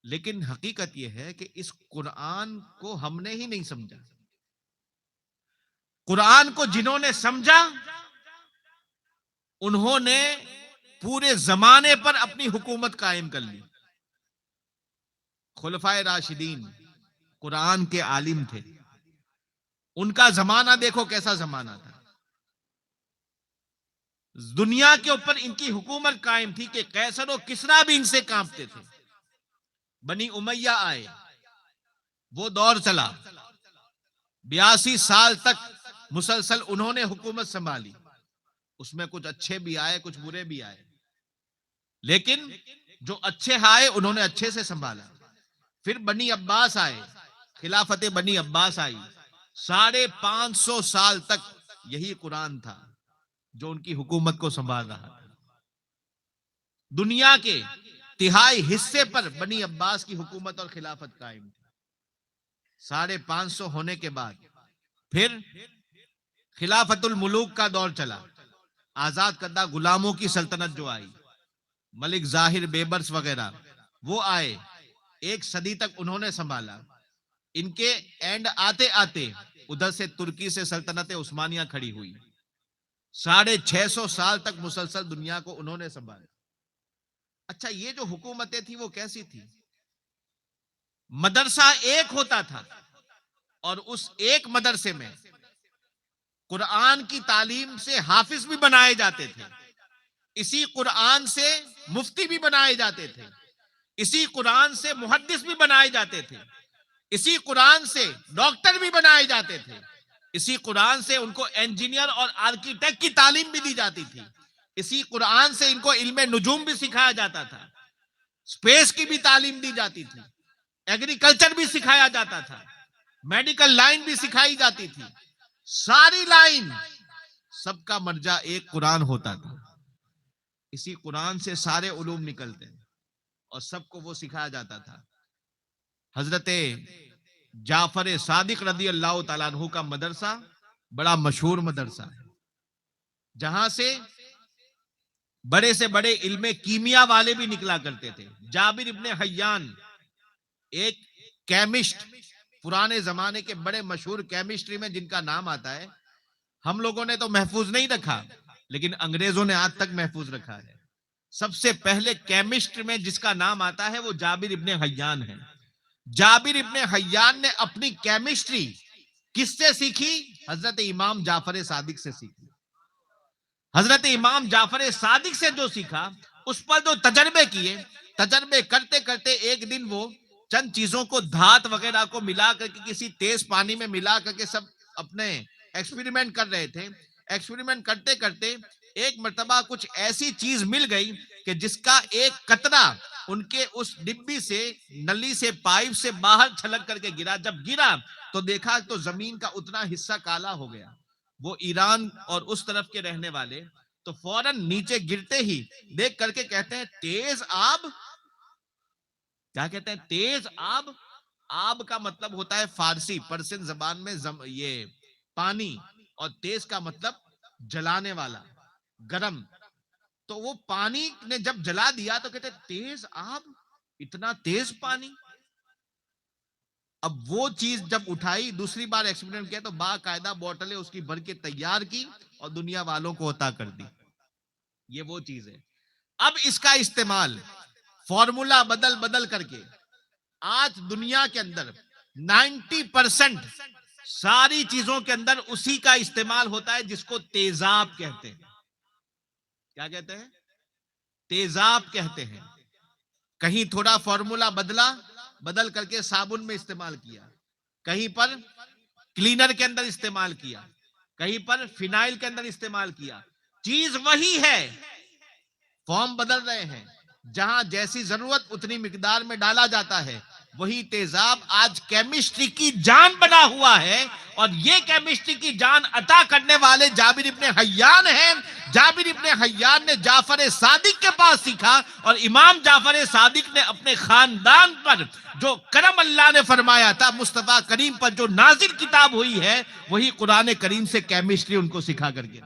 لیکن حقیقت یہ ہے کہ اس قرآن کو ہم نے ہی نہیں سمجھا. قرآن کو جنہوں نے سمجھا انہوں نے پورے زمانے پر اپنی حکومت قائم کر لی. خلفائے راشدین قرآن کے عالم تھے, ان کا زمانہ دیکھو کیسا زمانہ تھا. دنیا کے اوپر ان کی حکومت قائم تھی کہ قیصر و کسریٰ بھی ان سے کانپتے تھے. بنی امیہ آئے, وہ دور چلا, 82 سال تک مسلسل انہوں نے حکومت سنبھالی. اس میں کچھ اچھے بھی آئے, کچھ برے بھی آئے, لیکن جو اچھے آئے انہوں نے اچھے سے سنبھالا. پھر بنی عباس آئے, خلافت بنی عباس آئی. 550 سال تک یہی قرآن تھا جو ان کی حکومت کو سنبھال رہا تھا. دنیا کے تہائی حصے پر بنی عباس کی حکومت اور خلافت قائم تھی. 550 ہونے کے بعد پھر خلافت الملوک کا دور چلا. آزاد کردہ غلاموں کی سلطنت جو آئی, ملک ظاہر بیبرس وغیرہ وہ آئے, 1 صدی تک انہوں نے سنبھالا. ان کے اینڈ آتے آتے ادھر سے ترکی سے سلطنت عثمانیہ کھڑی ہوئی. 650 سال تک مسلسل دنیا کو انہوں نے سنبھالا. اچھا, یہ جو حکومتیں تھی وہ کیسی تھی؟ مدرسہ ایک ہوتا تھا اور اس ایک مدرسے میں قرآن کی تعلیم سے حافظ بھی بنائے جاتے تھے, اسی قرآن سے مفتی بھی بنائے جاتے تھے, اسی قرآن سے محدث بھی بنائے جاتے تھے, اسی قرآن سے ڈاکٹر بھی بنائے جاتے تھے, اسی قرآن سے ان کو انجینئر اور آرکیٹیکٹ کی تعلیم بھی دی جاتی تھی, اسی قرآن سے ان کو علم نجوم بھی سکھایا جاتا تھا, اسپیس کی بھی تعلیم دی جاتی تھی, ایگریکلچر بھی سکھایا جاتا تھا, میڈیکل لائن بھی سکھائی جاتی تھی. ساری لائن سب کا مرجع ایک قرآن ہوتا تھا. اسی قرآن سے سارے علوم نکلتے ہیں اور سب کو وہ سکھایا جاتا تھا. حضرت جعفر صادق رضی اللہ تعالیٰ عنہ کا مدرسہ بڑا مشہور مدرسہ ہے, جہاں سے بڑے سے بڑے علم کیمیا والے بھی نکلا کرتے تھے. جابر ابن حیان ایک کیمسٹ, پرانے زمانے کے بڑے مشہور کیمسٹری میں جن کا نام آتا ہے, ہم لوگوں نے تو محفوظ نہیں رکھا لیکن انگریزوں نے آج تک محفوظ رکھا ہے. سب سے پہلے کیمسٹ میں جس کا نام آتا ہے وہ جابر ابن حیان ہے. جابر ابن حیان نے اپنی کیمسٹری کس سے سیکھی؟ حضرت امام جعفر صادق سے سیکھی. حضرت امام جعفر صادق سے جو سیکھا اس پر جو تجربے کیے, تجربے کرتے کرتے ایک دن وہ چند چیزوں کو دھات وغیرہ کو ملا کر کے کسی تیز پانی میں ملا کر کے سب اپنے ایکسپیریمنٹ کر رہے تھے. ایکسپیریمنٹ کرتے کرتے ایک مرتبہ کچھ ایسی چیز مل گئی کہ جس کا ایک قطرہ ان کے اس ڈبی سے نلی سے پائپ سے باہر چھلک کر کے گرا. جب گرا تو دیکھا تو زمین کا اتنا حصہ کالا ہو گیا. وہ ایران اور اس طرف کے رہنے والے تو فوراً نیچے گرتے ہی دیکھ کر کے کہتے ہیں تیز آب. کیا کہتے ہیں؟ تیز آب. آب کا مطلب ہوتا ہے فارسی پرسن زبان میں یہ پانی، اور تیز کا مطلب جلانے والا، گرم. تو وہ پانی نے جب جلا دیا تو کہتے تیز آب، اتنا تیز پانی. اب وہ چیز جب اٹھائی دوسری بار ایکسپیریمنٹ کیا تو باقاعدہ بوٹلیں اس کی بھر کے تیار کی اور دنیا والوں کو عطا کر دی. یہ وہ چیز ہے. اب اس کا استعمال فارمولا بدل بدل کر کے آج دنیا کے اندر 90% ساری چیزوں کے اندر اسی کا استعمال ہوتا ہے جس کو تیزاب کہتے ہیں. کیا کہتے ہیں؟ تیزاب کہتے ہیں. کہیں تھوڑا فارمولا بدل کر کے صابن میں استعمال کیا، کہیں پر کلینر کے اندر استعمال کیا، کہیں پر فینائل کے اندر استعمال کیا. چیز وہی ہے، فارم بدل رہے ہیں. جہاں جیسی ضرورت اتنی مقدار میں ڈالا جاتا ہے. وہی تیزاب آج کیمسٹری کی جان بنا ہوا ہے، اور یہ کیمسٹری کی جان عطا کرنے والے جابر ابن حیان ہیں. جابر ابن حیان نے جعفر صادق کے پاس سیکھا، اور امام جعفر صادق نے اپنے خاندان پر جو کرم اللہ نے فرمایا تھا، مصطفیٰ کریم پر جو نازل کتاب ہوئی ہے، وہی قرآن کریم سے کیمسٹری ان کو سکھا کر کے.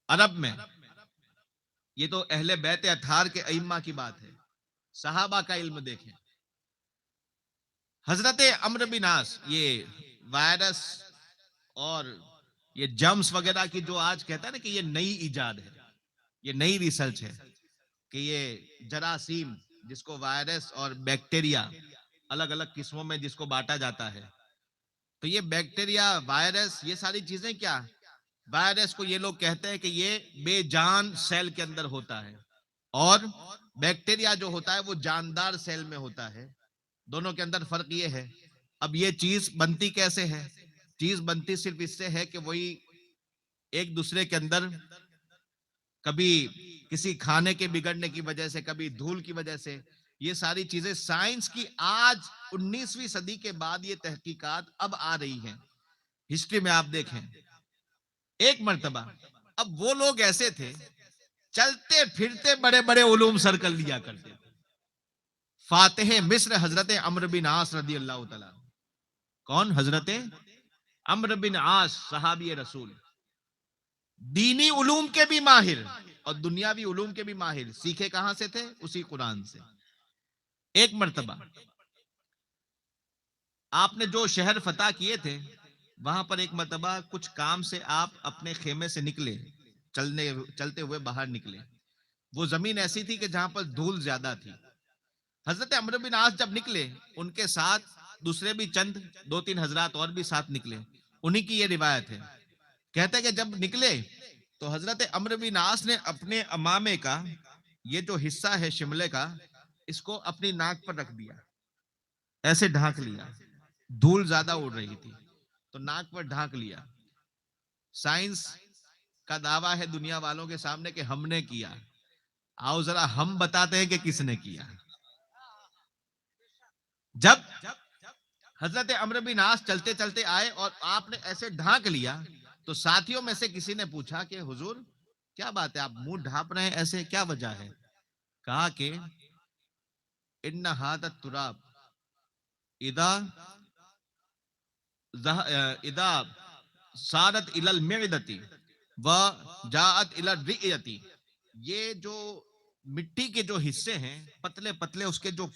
عرب میں یہ تو اہل بیت اطہار کے ائمہ کی بات ہے. صحابہ کا علم دیکھیں. حضرت عمرو بن عاص، یہ وائرس اور یہ جرمز وغیرہ کی جو آج کہتا ہے نا کہ یہ نئی ایجاد ہے، یہ نئی ریسرچ ہے کہ یہ جراثیم جس کو وائرس اور بیکٹیریا الگ الگ قسموں میں جس کو بانٹا جاتا ہے، تو یہ بیکٹیریا، وائرس، یہ ساری چیزیں کیا؟ وائرس کو یہ لوگ کہتے ہیں کہ یہ بے جان سیل کے اندر ہوتا ہے، اور بیکٹیریا جو ہوتا ہے وہ جاندار سیل میں ہوتا ہے. دونوں کے اندر فرق یہ ہے. اب یہ چیز بنتی کیسے ہے؟ چیز بنتی صرف اس سے ہے کہ وہی ایک دوسرے کے اندر کبھی کسی کھانے کے بگڑنے کی وجہ سے، کبھی دھول کی وجہ سے، یہ ساری چیزیں سائنس کی آج 19ویں صدی کے بعد یہ تحقیقات اب آ رہی ہیں. ہسٹری میں آپ دیکھیں ایک مرتبہ اب وہ لوگ ایسے تھے چلتے پھرتے بڑے بڑے علوم سرکل لیا کرتے تھے. فاتح مصر حضرت عمرو بن عاص رضی اللہ تعالیٰ. کون؟ حضرت عمرو بن عاص، صحابی رسول، دینی علوم کے بھی ماہر اور دنیاوی علوم کے بھی ماہر. سیکھے کہاں سے تھے؟ اسی قرآن سے. ایک مرتبہ آپ نے جو شہر فتح کیے تھے وہاں پر ایک مرتبہ کچھ کام سے آپ اپنے خیمے سے نکلے، چلتے ہوئے باہر نکلے. وہ زمین ایسی تھی کہ جہاں پر دھول زیادہ تھی. حضرت عمرو بن عاص جب نکلے، ان کے ساتھ دوسرے بھی چند 2-3 حضرات اور بھی ساتھ نکلے. انہی کی یہ روایت ہے. کہتے کہ جب نکلے تو حضرت عمرو بن عاص نے اپنے امامے کا یہ جو حصہ ہے شملے کا، اس کو اپنی ناک پر رکھ دیا، ایسے ڈھانک لیا. دھول زیادہ اڑ رہی تھی تو ناک پر ڈھانک لیا. سائنس کا دعویٰ ہے دنیا والوں کے سامنے کہ ہم نے کیا. آؤ ذرا ہم بتاتے ہیں کہ کس نے کیا. جب حضرت عمرو بن عاص چلتے چلتے آئے اور آپ نے ایسے ڈھانک لیا تو ساتھیوں میں سے کسی نے پوچھا کہ حضور کیا بات ہے، آپ منہ ڈھانپ رہے ہیں ایسے، کیا وجہ ہے؟ کہا کہ ان ھذا التراب اذا صارت الى المعدۃ وجاءت الى الرئۃ، یہ جو مٹی کے جو حصے ہیں پتلے پتلے اس کے جو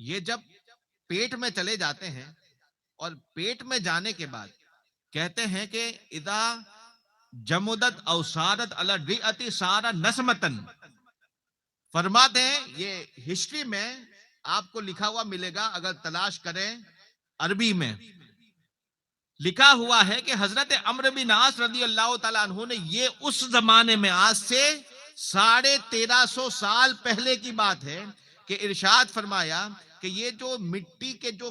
یہ جب پیٹ میں چلے جاتے ہیں اور پیٹ میں جانے کے بعد کہتے ہیں کہ اذا جمدت او صارت علی الرئۃ صار نسمتن. فرماتے ہیں یہ ہسٹری میں آپ کو لکھا ہوا ملے گا، اگر تلاش کریں عربی میں لکھا ہوا ہے کہ حضرت عمرو بن عاص رضی اللہ تعالیٰ عنہ نے یہ اس زمانے میں آج سے 1350 سال پہلے کی بات ہے کہ ارشاد فرمایا کہ یہ جو مٹی کے جو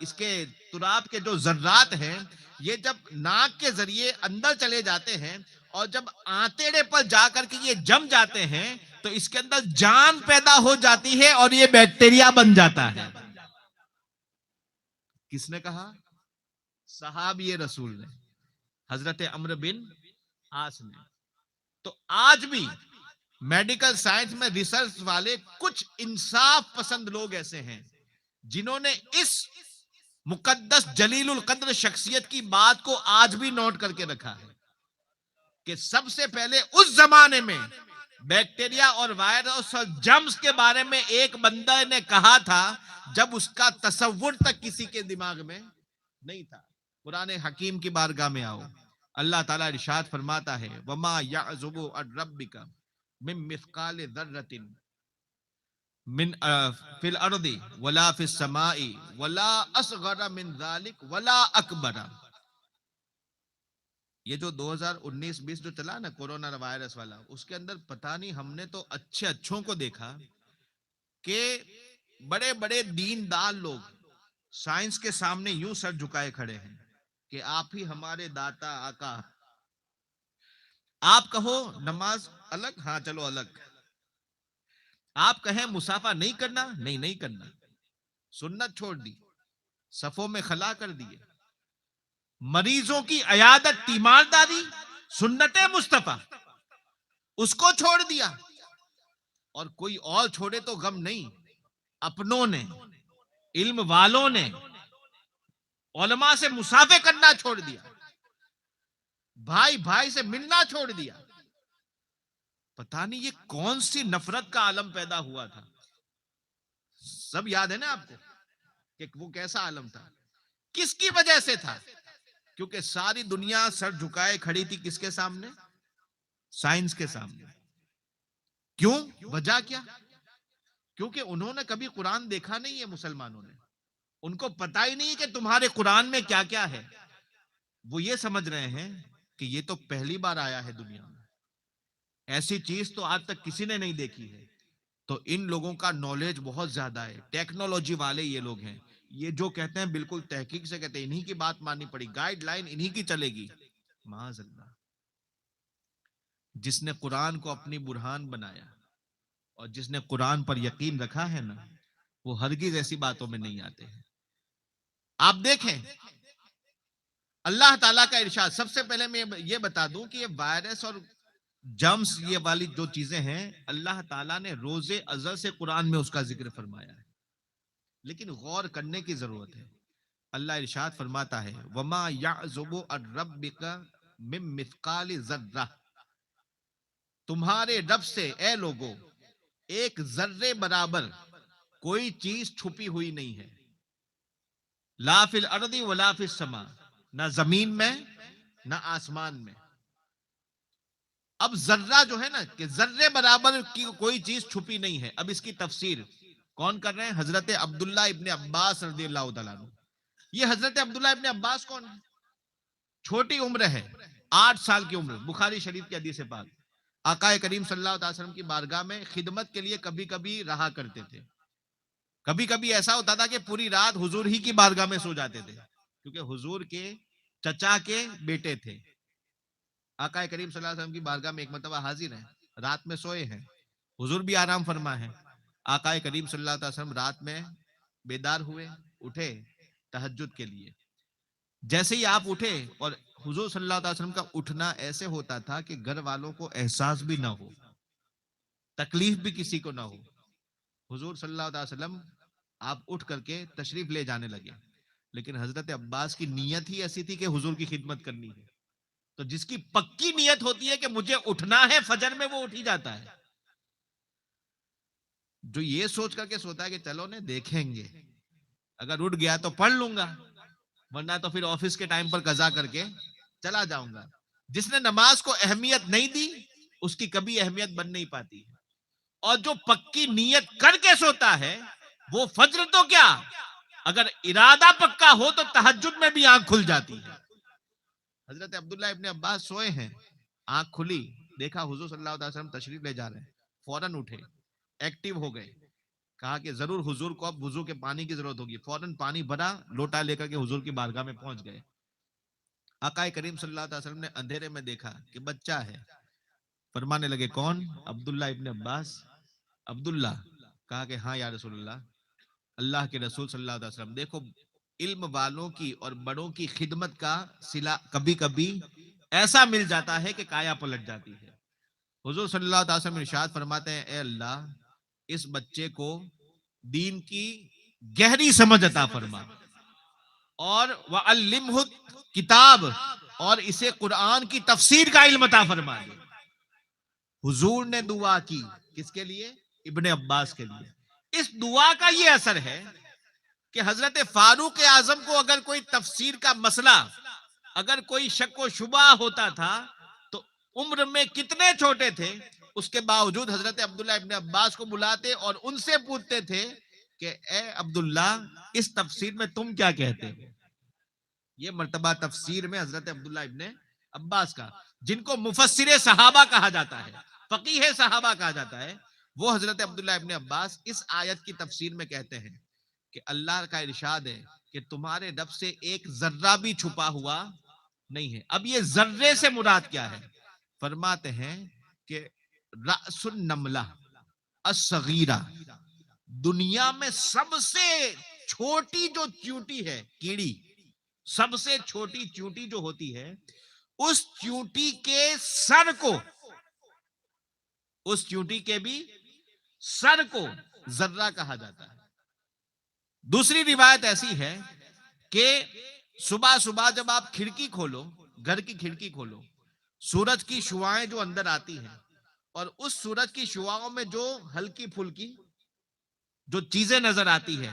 اس کے تراب کے جو ذرات ہیں، یہ جب ناک کے ذریعے اندر چلے جاتے ہیں اور جب آنتڑے پر جا کر کے یہ جم جاتے ہیں تو اس کے اندر جان پیدا ہو جاتی ہے اور یہ بیکٹیریا بن جاتا ہے. کس نے کہا؟ صحابی رسول نے، حضرت عمرو بن عاص نے. تو آج بھی میڈیکل سائنس میں ریسرچ والے کچھ انصاف پسند لوگ ایسے ہیں جنہوں نے اس مقدس جلیل القدر شخصیت کی بات کو آج بھی نوٹ کر کے رکھا ہے کہ سب سے پہلے اس زمانے میں بیکٹیریا اور وائرس اور جرمز کے بارے میں ایک بندہ نے کہا تھا جب اس کا تصور تک کسی کے دماغ میں نہیں تھا. قرآن حکیم کی بارگاہ میں آؤ، اللہ تعالیٰ ارشاد فرماتا ہے وَمَا يَعْزُبُ عَنْ رَبِّكَ مِن مِثْقَالِ ذَرَّةٍ من فی الارض ولا فی السماء ولا اصغر من ذلك ولا اکبر. یہ جو 2019-20 جو چلا نا کورونا وائرس والا، اس کے اندر پتہ نہیں ہم نے تو اچھوں کو دیکھا کہ بڑے بڑے دیندار لوگ سائنس کے سامنے یوں سر جھکائے کھڑے ہیں کہ آپ ہی ہمارے داتا آقا. آپ کہو نماز الگ، ہاں چلو الگ. آپ کہیں مسافہ نہیں کرنا، نہیں کرنا. سنت چھوڑ دی، صفوں میں خلا کر دیے. مریضوں کی عیادت تیمارداری سنت مصطفیٰ، اس کو چھوڑ دیا. اور کوئی اور چھوڑے تو غم نہیں، اپنوں نے، علم والوں نے علماء سے مسافے کرنا چھوڑ دیا، بھائی بھائی سے ملنا چھوڑ دیا. پتہ نہیں یہ کون سی نفرت کا عالم پیدا ہوا تھا. سب یاد ہے نا آپ کو کہ وہ کیسا عالم تھا، کس کی وجہ سے تھا؟ کیونکہ ساری دنیا سر جھکائے کھڑی تھی کس کے سامنے؟ سائنس کے سامنے. کیوں؟ وجہ کیا؟ کیونکہ انہوں نے کبھی قرآن دیکھا نہیں ہے. مسلمانوں نے، ان کو پتہ ہی نہیں کہ تمہارے قرآن میں کیا کیا ہے. وہ یہ سمجھ رہے ہیں کہ یہ تو پہلی بار آیا ہے دنیا میں، ایسی چیز تو آج تک کسی نے نہیں دیکھی ہے. تو ان لوگوں کا نالج بہت زیادہ ہے، ٹیکنالوجی والے یہ لوگ ہیں. یہ جو کہتے ہیں بالکل تحقیق سے کہتے ہیں، انہی کی بات ماننی پڑی، گائیڈ لائن انہی کی چلے گی. معاذ اللہ. جس نے قرآن کو اپنی برہان بنایا اور جس نے قرآن پر یقین رکھا ہے نا، وہ ہرگز ایسی باتوں میں نہیں آتے ہیں. آپ دیکھیں اللہ تعالیٰ کا ارشاد. سب سے پہلے میں یہ بتا دوں کہ یہ وائرس اور جرمز یہ والی جو چیزیں ہیں، اللہ تعالیٰ نے روز ازل سے قرآن میں اس کا ذکر فرمایا ہے، لیکن غور کرنے کی ضرورت ہے. اللہ ارشاد فرماتا ہے وَمَا يَعْزُبُ عَنْ رَبِّكَ مِن مِثْقَالِ ذَرَّةٍ. تمہارے رب سے اے لوگو ایک ذرے برابر کوئی چیز چھپی ہوئی نہیں ہے. لا فی الارض ولا فی السماء، نہ زمین میں نہ آسمان میں. اب ذرہ جو ہے نا کہ ذرے برابر کی کوئی چیز چھپی نہیں ہے. اب اس کی تفسیر کون کر رہے ہیں؟ حضرت عبداللہ ابن عباس رضی اللہ تعالیٰ عنہ. یہ حضرت عبداللہ ابن عباس کون ہے؟ چھوٹی عمر ہے، 8 سال کی عمر. بخاری شریف کی حدیث پاک. آقا کریم صلی اللہ علیہ وسلم کی بارگاہ میں خدمت کے لیے کبھی کبھی رہا کرتے تھے. کبھی کبھی ایسا ہوتا تھا کہ پوری رات حضور ہی کی بارگاہ میں سو جاتے تھے، کیونکہ حضور کے چچا کے بیٹے تھے. آقا کریم صلی اللہ علیہ وسلم کی بارگاہ میں ایک مرتبہ حاضر ہیں، رات میں سوئے ہیں، حضور بھی آرام فرما ہے. آقا کریم صلی اللہ علیہ وسلم رات میں بیدار ہوئے، اٹھے تہجد کے لیے. جیسے ہی آپ اٹھے، اور حضور صلی اللہ علیہ وسلم کا اٹھنا ایسے ہوتا تھا کہ گھر والوں کو احساس بھی نہ ہو، تکلیف بھی کسی کو نہ ہو. حضور صلی اللہ علیہ وسلم آپ اٹھ کر کے تشریف لے جانے لگے، لیکن حضرت عباس کی نیت ہی ایسی تھی کہ حضور کی خدمت کرنی ہے. تو جس کی پکی نیت ہوتی ہے کہ مجھے اٹھنا ہے فجر میں، وہ اٹھ ہی جاتا ہے. جو یہ سوچ کر کے سوتا ہے کہ چلو نے دیکھیں گے، اگر اٹھ گیا تو پڑھ لوں گا، ورنہ تو پھر آفس کے ٹائم پر قضا کر کے چلا جاؤں گا. جس نے نماز کو اہمیت نہیں دی اس کی کبھی اہمیت بن نہیں پاتی. اور جو پکی نیت کر کے سوتا ہے وہ فجر تو کیا، اگر ارادہ پکا ہو تو تہجد میں بھی آنکھ کھل جاتی ہے. حضرت عبداللہ ابن عباس سوئے ہیں، آنکھ کھلی، دیکھا حضور صلی اللہ علیہ وسلم تشریف لے جا رہے ہیں، فوراً اٹھے، ایکٹیو ہو گئے. کہا کہ ضرور حضور کو اب وضو کے پانی کی ضرورت ہوگی. فوراً پانی بھرا, لوٹا لے کر کے حضور کی بارگاہ میں پہنچ گئے. آقا کریم صلی اللہ علیہ وسلم نے اندھیرے میں دیکھا کہ بچہ ہے. فرمانے لگے کون؟ عبداللہ ابن عباس. عبداللہ. کہا کہ ہاں یا رسول اللہ. اللہ کے رسول صلی اللہ علیہ وسلم, دیکھو علم والوں کی اور بڑوں کی خدمت کا صلہ کبھی کبھی ایسا مل جاتا ہے کہ کایا پلٹ جاتی ہے. حضور صلی اللہ علیہ وسلم ارشاد فرماتے ہیں, اے اللہ اس بچے کو دین کی گہری سمجھ عطا فرما, اور وَعَلِّمْهُ کتاب, اور اسے قرآن کی تفسیر کا علم عطا فرما دے. حضور نے دعا کی کس کے لیے؟ ابن عباس کے لیے. اس دعا کا یہ اثر ہے کہ حضرت فاروق اعظم کو اگر کوئی تفسیر کا مسئلہ, اگر کوئی شک و شبہ ہوتا تھا تو عمر میں کتنے چھوٹے تھے, اس کے باوجود حضرت عبداللہ ابن عباس کو بلاتے اور ان سے پوچھتے تھے کہ اے عبداللہ اس تفسیر میں تم کیا کہتے ہو. یہ مرتبہ تفسیر میں حضرت عبداللہ ابن عباس کا, جن کو مفسر صحابہ کہا جاتا ہے, فقیہ صحابہ کہا جاتا ہے, وہ حضرت عبداللہ ابن عباس اس آیت کی تفسیر میں کہتے ہیں کہ اللہ کا ارشاد ہے کہ تمہارے رب سے ایک ذرہ بھی چھپا ہوا نہیں ہے. اب یہ ذرے سے مراد کیا ہے؟ فرماتے ہیں کہ رأس النملہ الصغیرہ, دنیا میں سب سے چھوٹی جو چیونٹی ہے, کیڑی, سب سے چھوٹی چیونٹی جو ہوتی ہے, اس چیونٹی کے سر کو, اس چیونٹی کے بھی سر کو ذرہ کہا جاتا ہے. دوسری روایت ایسی ہے کہ صبح صبح جب آپ کھڑکی کھولو, گھر کی کھڑکی کھولو, سورج کی شعاعیں جو اندر آتی ہیں, اور اس سورج کی شعاعوں میں جو ہلکی پھلکی جو چیزیں نظر آتی ہے,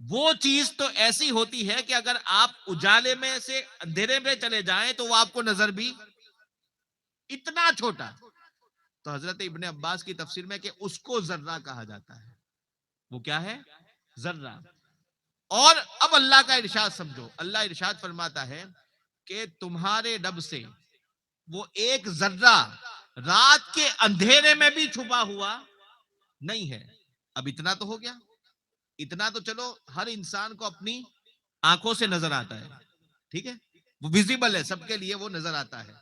وہ چیز تو ایسی ہوتی ہے کہ اگر آپ اجالے میں سے اندھیرے میں چلے جائیں تو وہ آپ کو نظر بھی اتنا چھوٹا. تو حضرت ابن عباس کی تفسیر میں کہ اس کو ذرہ کہا جاتا ہے. وہ کیا ہے؟ ذرہ. اور اب اللہ کا ارشاد سمجھو, اللہ ارشاد فرماتا ہے کہ تمہارے رب سے وہ ایک ذرہ رات کے اندھیرے میں بھی چھپا ہوا نہیں ہے. اب اتنا تو ہو گیا, اتنا تو چلو ہر انسان کو اپنی آنکھوں سے نظر آتا ہے, ٹھیک ہے, وہ ویزیبل ہے, سب کے لیے وہ نظر آتا ہے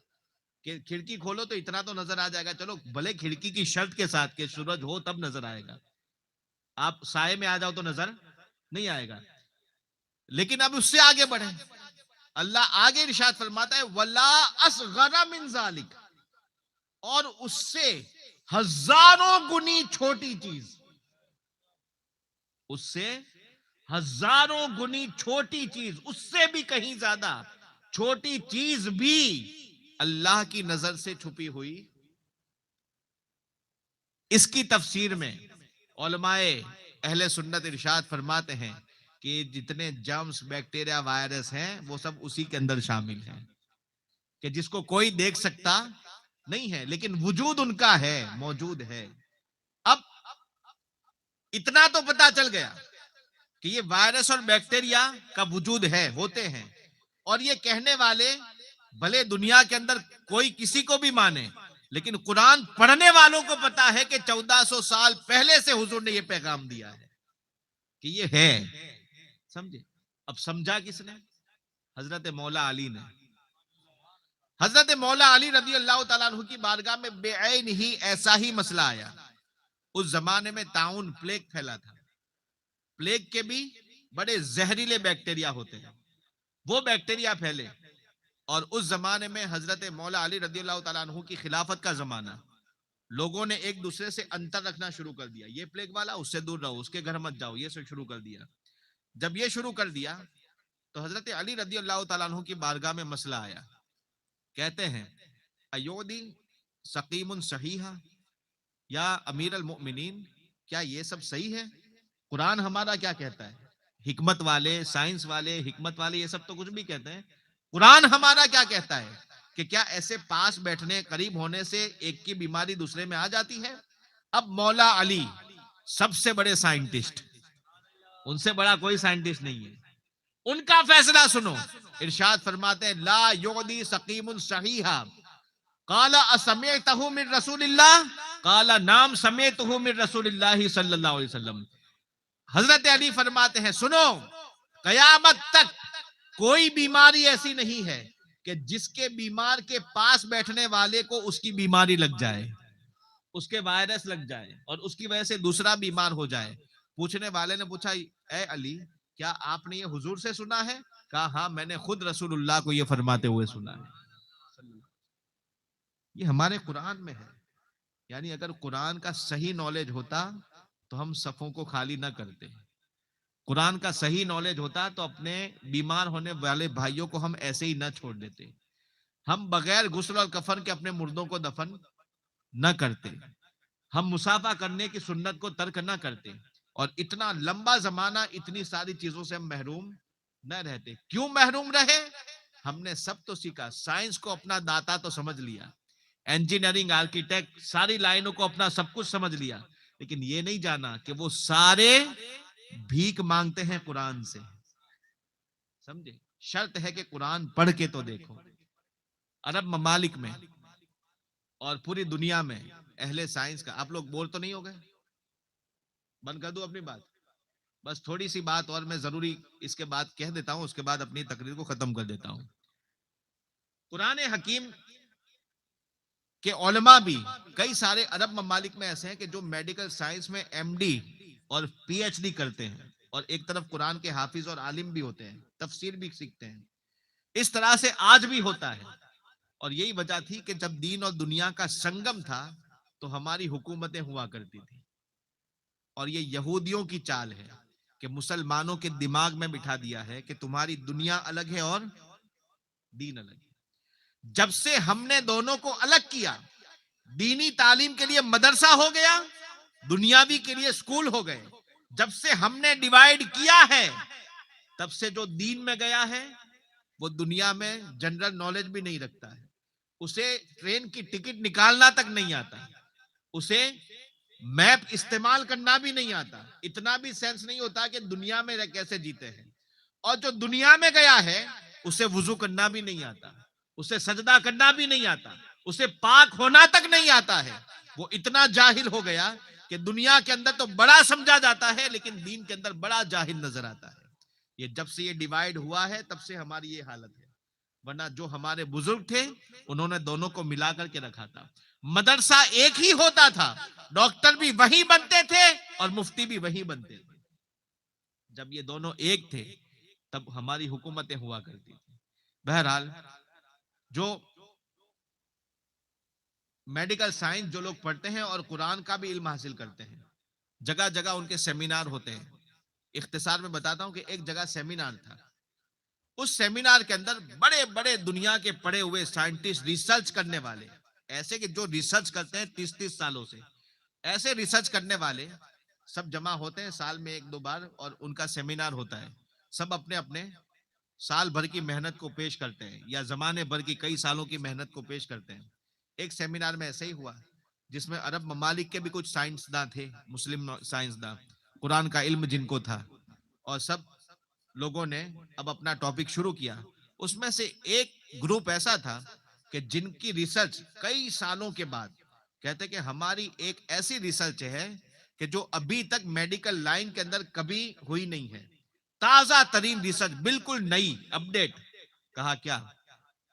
کہ کھڑکی کھولو تو اتنا تو نظر آ جائے گا. چلو بھلے کھڑکی کی شرط کے ساتھ کہ سورج ہو تب نظر آئے گا, آپ سائے میں آ جاؤ تو نظر نہیں آئے گا. لیکن اب اس سے آگے بڑھیں, اللہ آگے ارشاد فرماتا ہے وَلَا أَصْغَرَ مِنْ ذَلِكَ, اور اس سے ہزاروں گنی چھوٹی چیز, اس سے ہزاروں گنی چھوٹی چیز, اس سے بھی کہیں زیادہ چھوٹی چیز بھی اللہ کی نظر سے چھپی ہوئی. اس کی تفسیر میں علماء اہل سنت ارشاد فرماتے ہیں کہ جتنے جرمز, بیکٹیریا, وائرس ہیں وہ سب اسی کے اندر شامل ہیں, کہ جس کو کوئی دیکھ سکتا نہیں ہے لیکن وجود ان کا ہے, موجود ہے. اب اتنا تو پتا چل گیا کہ یہ وائرس اور بیکٹیریا کا وجود ہے, ہوتے ہیں, اور یہ کہنے والے بھلے دنیا کے اندر کوئی کسی کو بھی مانے, لیکن قرآن پڑھنے والوں کو پتا ہے کہ 1400 سال پہلے سے حضور نے یہ پیغام دیا ہے کہ یہ ہے. سمجھے؟ اب سمجھا کس نے؟ حضرت مولا علی نے. حضرت مولا علی رضی اللہ تعالیٰ عنہ کی بارگاہ میں بے عین ہی ایسا ہی مسئلہ آیا. اس زمانے میں طاعون, پلیگ پھیلا تھا. پلیگ کے بھی بڑے زہریلے بیکٹیریا ہوتے ہیں, وہ بیکٹیریا پھیلے, اور اس زمانے میں حضرت مولا علی رضی اللہ تعالیٰ عنہ کی خلافت کا زمانہ, لوگوں نے ایک دوسرے سے انتر رکھنا شروع کر دیا. یہ پلیگ والا, اس سے دور رہو, اس کے گھر مت جاؤ, یہ سے شروع کر دیا. جب یہ شروع کر دیا تو حضرت علی رضی اللہ تعالیٰ عنہ کی بارگاہ میں مسئلہ آیا. کہتے ہیں ایودی سقیم صحیحہ, یا امیر المؤمنین کیا یہ سب صحیح ہے؟ قرآن ہمارا کیا کہتا ہے؟ حکمت والے, سائنس والے, حکمت والے یہ سب تو کچھ بھی کہتے ہیں, قرآن ہمارا کیا کہتا ہے کہ کیا ایسے پاس بیٹھنے, قریب ہونے سے ایک کی بیماری دوسرے میں آ جاتی ہے؟ اب مولا علی سب سے بڑے سائنٹسٹ, ان سے بڑا کوئی سائنٹسٹ نہیں ہے, ان کا فیصلہ سنو. ارشاد فرماتے ہیں لا یعدی سقیم صحیحا قال اسمعتہ من رسول اللہ قال نام سمیتہ من رسول اللہ صلی اللہ علیہ وسلم. حضرت علی فرماتے ہیں سنو، قیامت تک کوئی بیماری ایسی نہیں ہے کہ جس کے بیمار کے پاس بیٹھنے والے کو اس کی بیماری لگ جائے، اس کے وائرس لگ جائے اور اس کی وجہ سے دوسرا بیمار ہو جائے. پوچھنے والے نے پوچھا اے علی کیا آپ نے یہ حضور سے سنا ہے؟ کہا ہاں میں نے خود رسول اللہ کو یہ فرماتے ہوئے سنا ہے. یہ ہمارے قرآن میں ہے. یعنی اگر قرآن کا صحیح نالج ہوتا تو ہم صفوں کو خالی نہ کرتے. قرآن کا صحیح نالج ہوتا تو اپنے بیمار ہونے والے بھائیوں کو ہم ایسے ہی نہ چھوڑ دیتے. ہم بغیر غسل اور کفن کے اپنے مردوں کو دفن نہ کرتے. ہم مسافہ کرنے کی سنت کو ترک نہ کرتے. اور اتنا لمبا زمانہ اتنی ساری چیزوں سے ہم محروم نہ رہتے. کیوں محروم رہے؟ ہم نے سب تو سیکھا. سائنس کو اپنا داتا تو سمجھ لیا، انجینئرنگ، آرکیٹیکٹ، ساری لائنوں کو اپنا سب کچھ سمجھ لیا، لیکن یہ نہیں جانا کہ وہ سارے بھیک مانگتے ہیں قرآن سے. سمجھے؟ شرط ہے کہ قرآن پڑھ کے تو دیکھو. عرب ممالک میں اور پوری دنیا میں اہل سائنس کا، آپ لوگ بول تو نہیں ہو گئے؟ بند کر دوں اپنی بات؟ بس تھوڑی سی بات اور میں ضروری اس کے بعد کہہ دیتا ہوں، اس کے بعد اپنی تقریر کو ختم کر دیتا ہوں. قرآن حکیم کہ علماء بھی کئی سارے عرب ممالک میں ایسے ہیں کہ جو میڈیکل سائنس میں ایم ڈی اور پی ایچ ڈی کرتے ہیں اور ایک طرف قرآن کے حافظ اور عالم بھی ہوتے ہیں، تفسیر بھی سیکھتے ہیں. اس طرح سے آج بھی ہوتا ہے. اور یہی وجہ تھی کہ جب دین اور دنیا کا سنگم تھا تو ہماری حکومتیں ہوا کرتی تھی. اور یہ یہودیوں کی چال ہے کہ مسلمانوں کے دماغ میں بٹھا دیا ہے کہ تمہاری دنیا الگ ہے اور دین الگ ہے. جب سے ہم نے دونوں کو الگ کیا، دینی تعلیم کے لیے مدرسہ ہو گیا، دنیاوی کے لیے اسکول ہو گئے. جب سے ہم نے ڈیوائیڈ کیا ہے تب سے جو دین میں گیا ہے وہ دنیا میں جنرل نالج بھی نہیں رکھتا ہے. اسے ٹرین کی ٹکٹ نکالنا تک نہیں آتا، اسے میپ استعمال کرنا بھی نہیں آتا، اتنا بھی سینس نہیں ہوتا کہ دنیا میں کیسے جیتے ہیں. اور جو دنیا میں گیا ہے اسے وضو کرنا بھی نہیں آتا، اسے سجدہ کرنا بھی نہیں آتا، اسے پاک ہونا تک نہیں آتا ہے. وہ اتنا جاہل ہو گیا کہ دنیا کے اندر تو بڑا سمجھا جاتا ہے لیکن دین کے اندر بڑا جاہل نظر آتا ہے. یہ جب سے یہ ڈیوائیڈ ہوا ہے تب سے ہماری یہ حالت ہے. ورنہ جو ہمارے بزرگ تھے انہوں نے دونوں کو ملا کر کے رکھا تھا. مدرسہ ایک ہی ہوتا تھا، ڈاکٹر بھی وہی بنتے تھے اور مفتی بھی وہی بنتے تھے. جب یہ دونوں ایک تھے تب ہماری حکومتیں ہوا کرتی تھی. بہرحال جو میڈیکل سائنس جو لوگ پڑھتے ہیں اور قرآن کا بھی علم حاصل کرتے ہیں، جگہ جگہ ان کے سیمینار ہوتے ہیں. اختصار میں بتاتا ہوں کہ ایک جگہ سیمینار تھا. اس سیمینار کے اندر بڑے بڑے دنیا کے پڑھے ہوئے سائنٹسٹ، ریسرچ کرنے والے، ایسے کہ جو ریسرچ کرتے ہیں 30 سالوں سے، ایسے ریسرچ کرنے والے سب جمع ہوتے ہیں سال میں 1-2 بار اور ان کا سیمینار ہوتا ہے. سب اپنے اپنے سال بھر کی محنت کو پیش کرتے ہیں یا زمانے بھر کی کئی سالوں کی محنت کو پیش کرتے ہیں. ایک سیمینار میں ایسے ہی ہوا جس میں عرب ممالک کے بھی کچھ سائنسداں تھے، مسلم سائنسداں، قرآن کا علم جن کو تھا، اور سب لوگوں نے اب اپنا ٹاپک شروع کیا. اس میں سے ایک گروپ ایسا تھا کہ جن کی ریسرچ کئی سالوں کے بعد کہتے کہ ہماری ایک ایسی ریسرچ ہے کہ جو ابھی تک میڈیکل لائن کے اندر کبھی ہوئی نہیں ہے، تازہ ترین ریسرچ، بالکل نئی، اپڈیٹ. کہا کیا؟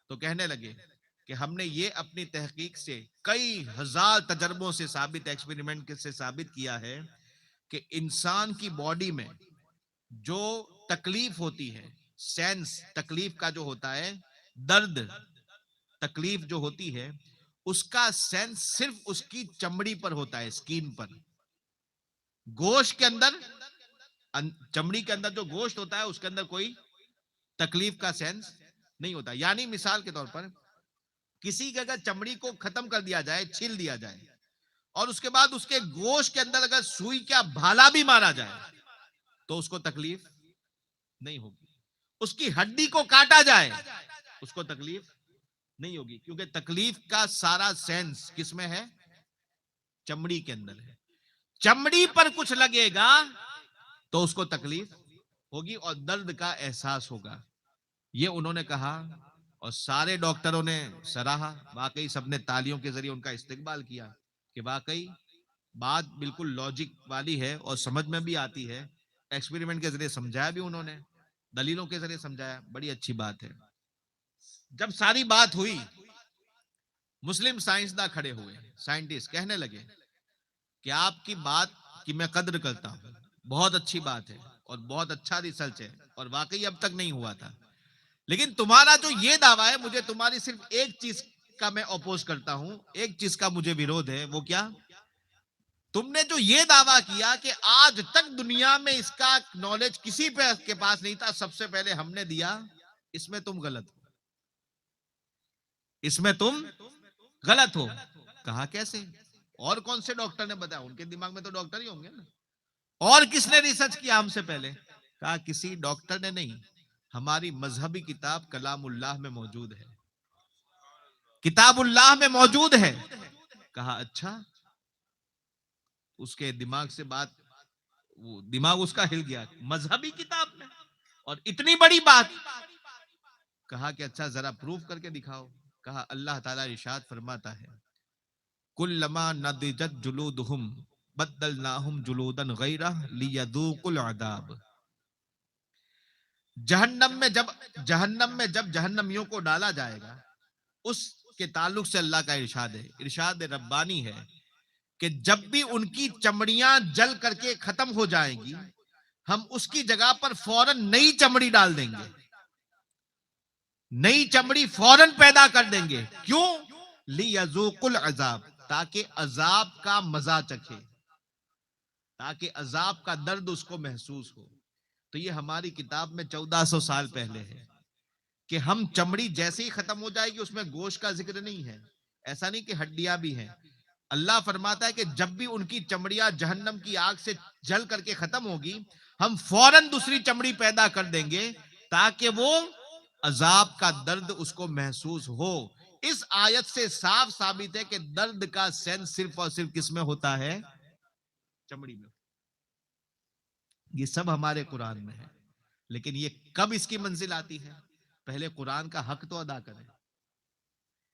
تو کہنے لگے کہ ہم نے یہ اپنی تحقیق سے کئی ہزار تجربوں سے ثابت، ایکسپیریمنٹ سے ثابت کیا ہے کہ انسان کی باڈی میں جو تکلیف ہوتی ہے، سینس تکلیف کا جو ہوتا ہے، درد تکلیف جو ہوتی ہے، اس کا سینس صرف اس کی چمڑی پر ہوتا ہے، اسکین پر. گوشت کے اندر، چمڑی کے اندر جو گوشت ہوتا ہے اس کے اندر کوئی تکلیف کا سینس نہیں ہوتا. یعنی مثال کے طور پر کسی کے اگر چمڑی کو ختم کر دیا جائے، چھیل دیا جائے، اور اس کے بعد اس کے گوشت کے اندر اگر سوئی کا بھالا بھی مارا جائے تو اس کو تکلیف نہیں ہوگی. اس کی ہڈی کو کاٹا جائے اس کو تکلیف نہیں ہوگی، کیونکہ تکلیف کا سارا سینس کس میں ہے؟ چمڑی کے اندر ہے. چمڑی پر کچھ لگے گا تو اس کو تکلیف ہوگی اور درد کا احساس ہوگا. یہ انہوں نے کہا اور سارے ڈاکٹروں نے سراہا. واقعی سب نے تالیوں کے ذریعے ان کا استقبال کیا. کہ واقعی بات بالکل لاجک والی ہے اور سمجھ میں بھی آتی ہے. ایکسپیریمنٹ کے ذریعے سمجھایا بھی انہوں نے, دلیلوں کے ذریعے سمجھایا, بڑی اچھی بات ہے. جب ساری بات ہوئی, مسلم سائنسداں کھڑے ہوئے, سائنٹسٹ کہنے لگے کہ آپ کی بات کی میں قدر کرتا ہوں, بہت اچھی بات ہے اور بہت اچھا ریسرچ ہے اور واقعی اب تک نہیں ہوا تھا, لیکن تمہارا جو یہ دعویٰ ہے, مجھے تمہاری صرف ایک چیز کا میں اپوز کرتا ہوں, ایک چیز کا مجھے ویرودھ ہے. وہ کیا؟ تم نے جو یہ دعویٰ کیا کہ آج تک دنیا میں اس کا نالج کسی کے پاس نہیں تھا, سب سے پہلے ہم نے دیا, اس میں تم غلط ہو, اس میں تم غلط ہو. کہا کیسے؟ اور کون سے ڈاکٹر نے بتایا؟ ان کے دماغ میں تو ڈاکٹر ہی ہوں گے نا. اور کس نے ریسرچ کیا ہم سے پہلے؟ کہا کسی ڈاکٹر نے نہیں, ہماری مذہبی کتاب کلام اللہ میں موجود ہے, کتاب اللہ میں موجود ہے. کہا اچھا. اس کے دماغ سے بات, دماغ اس کا ہل گیا, مذہبی کتاب میں اور اتنی بڑی بات. کہا کہ اچھا ذرا پروف کر کے دکھاؤ. کہا اللہ تعالیٰ ارشاد فرماتا ہے کلما نضجت جلودہم بدلناہم جلودا غیرہ لیذوقوا العذاب. جہنم میں جب جہنمیوں کو ڈالا جائے گا, اس کے تعلق سے اللہ کا ارشاد ہے, ارشاد ربانی ہے کہ جب بھی ان کی چمڑیاں جل کر کے ختم ہو جائیں گی, ہم اس کی جگہ پر فوراً نئی چمڑی ڈال دیں گے, نئی چمڑی فوراً پیدا کر دیں گے. کیوں؟ لیذوقوا العذاب, تاکہ عذاب کا مزہ چکھے, تاکہ عذاب کا درد اس کو محسوس ہو. تو یہ ہماری کتاب میں 1400 سال پہلے ہے کہ ہم چمڑی جیسے ہی ختم ہو جائے گی, اس میں گوشت کا ذکر نہیں ہے, ایسا نہیں کہ ہڈیاں بھی ہیں. اللہ فرماتا ہے کہ جب بھی ان کی چمڑیاں جہنم کی آگ سے جل کر کے ختم ہوگی, ہم فوراً دوسری چمڑی پیدا کر دیں گے تاکہ وہ عذاب کا درد اس کو محسوس ہو. اس آیت سے صاف ثابت ہے کہ درد کا سینس صرف اور صرف کس میں ہوتا ہے؟ چمڑی میں. یہ سب ہمارے قرآن میں ہے, لیکن یہ کب اس کی منزل آتی ہے؟ پہلے قرآن کا حق تو ادا کریں.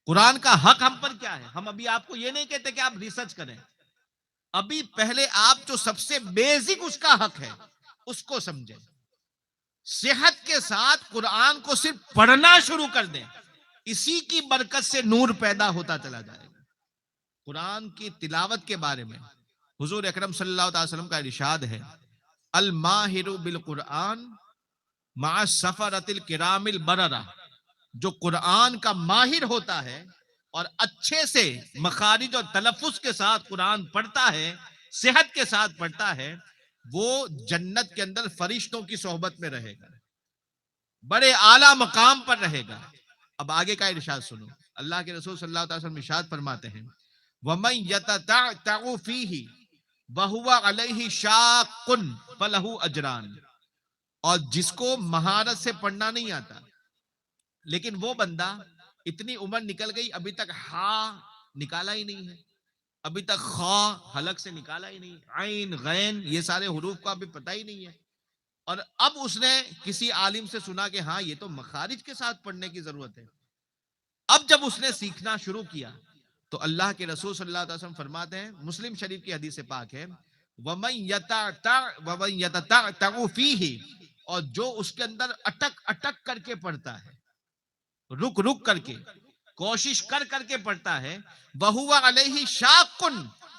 قرآن کا حق ہم پر کیا ہے؟ ہم ابھی آپ کو یہ نہیں کہتے کہ آپ ریسرچ کریں, ابھی پہلے آپ جو سب سے بیسک اس کا حق ہے اس کو سمجھیں. صحت کے ساتھ قرآن کو صرف پڑھنا شروع کر دیں, اسی کی برکت سے نور پیدا ہوتا چلا جائے گا. قرآن کی تلاوت کے بارے میں حضور اکرم صلی اللہ علیہ وسلم کا ارشاد ہے الماہر بالقرآن مع السفرۃ الکرام البررہ. جو قرآن کا ماہر ہوتا ہے اور اچھے سے مخارج اور تلفظ کے ساتھ قرآن پڑھتا ہے, صحت کے ساتھ پڑھتا ہے, وہ جنت کے اندر فرشتوں کی صحبت میں رہے گا, بڑے اعلیٰ مقام پر رہے گا. اب آگے کا ارشاد سنو. اللہ کے رسول صلی اللہ علیہ وسلم ارشاد فرماتے ہیں وَمَن يَتَتَعْتَعُ فِيهِ وَهُوَ عَلَيْهِ شَاقٌ فَلَهُ أَجْرَانِ. اور جس کو مہارت سے پڑھنا نہیں آتا, لیکن وہ بندہ اتنی عمر نکل گئی ابھی تک ہا نکالا ہی نہیں ہے, ابھی تک خا حلق سے نکالا ہی نہیں, عین غین یہ سارے حروف کو ابھی پتہ ہی نہیں ہے, اور اب اس نے کسی عالم سے سنا کہ ہاں یہ تو مخارج کے ساتھ پڑھنے کی ضرورت ہے. اب جب اس نے سیکھنا شروع کیا تو اللہ کے رسول صلی اللہ علیہ وسلم فرماتے ہیں, مسلم شریف کی حدیث پاک ہے وَمَن يَتَتَعْتَعُ فِيهِ, اور جو اس کے اندر اٹک اٹک کر کے پڑھتا ہے, رک رک کر کے, کوشش کر کر کے پڑھتا ہے, وَهُوَ عَلَيْهِ شَاقٌ,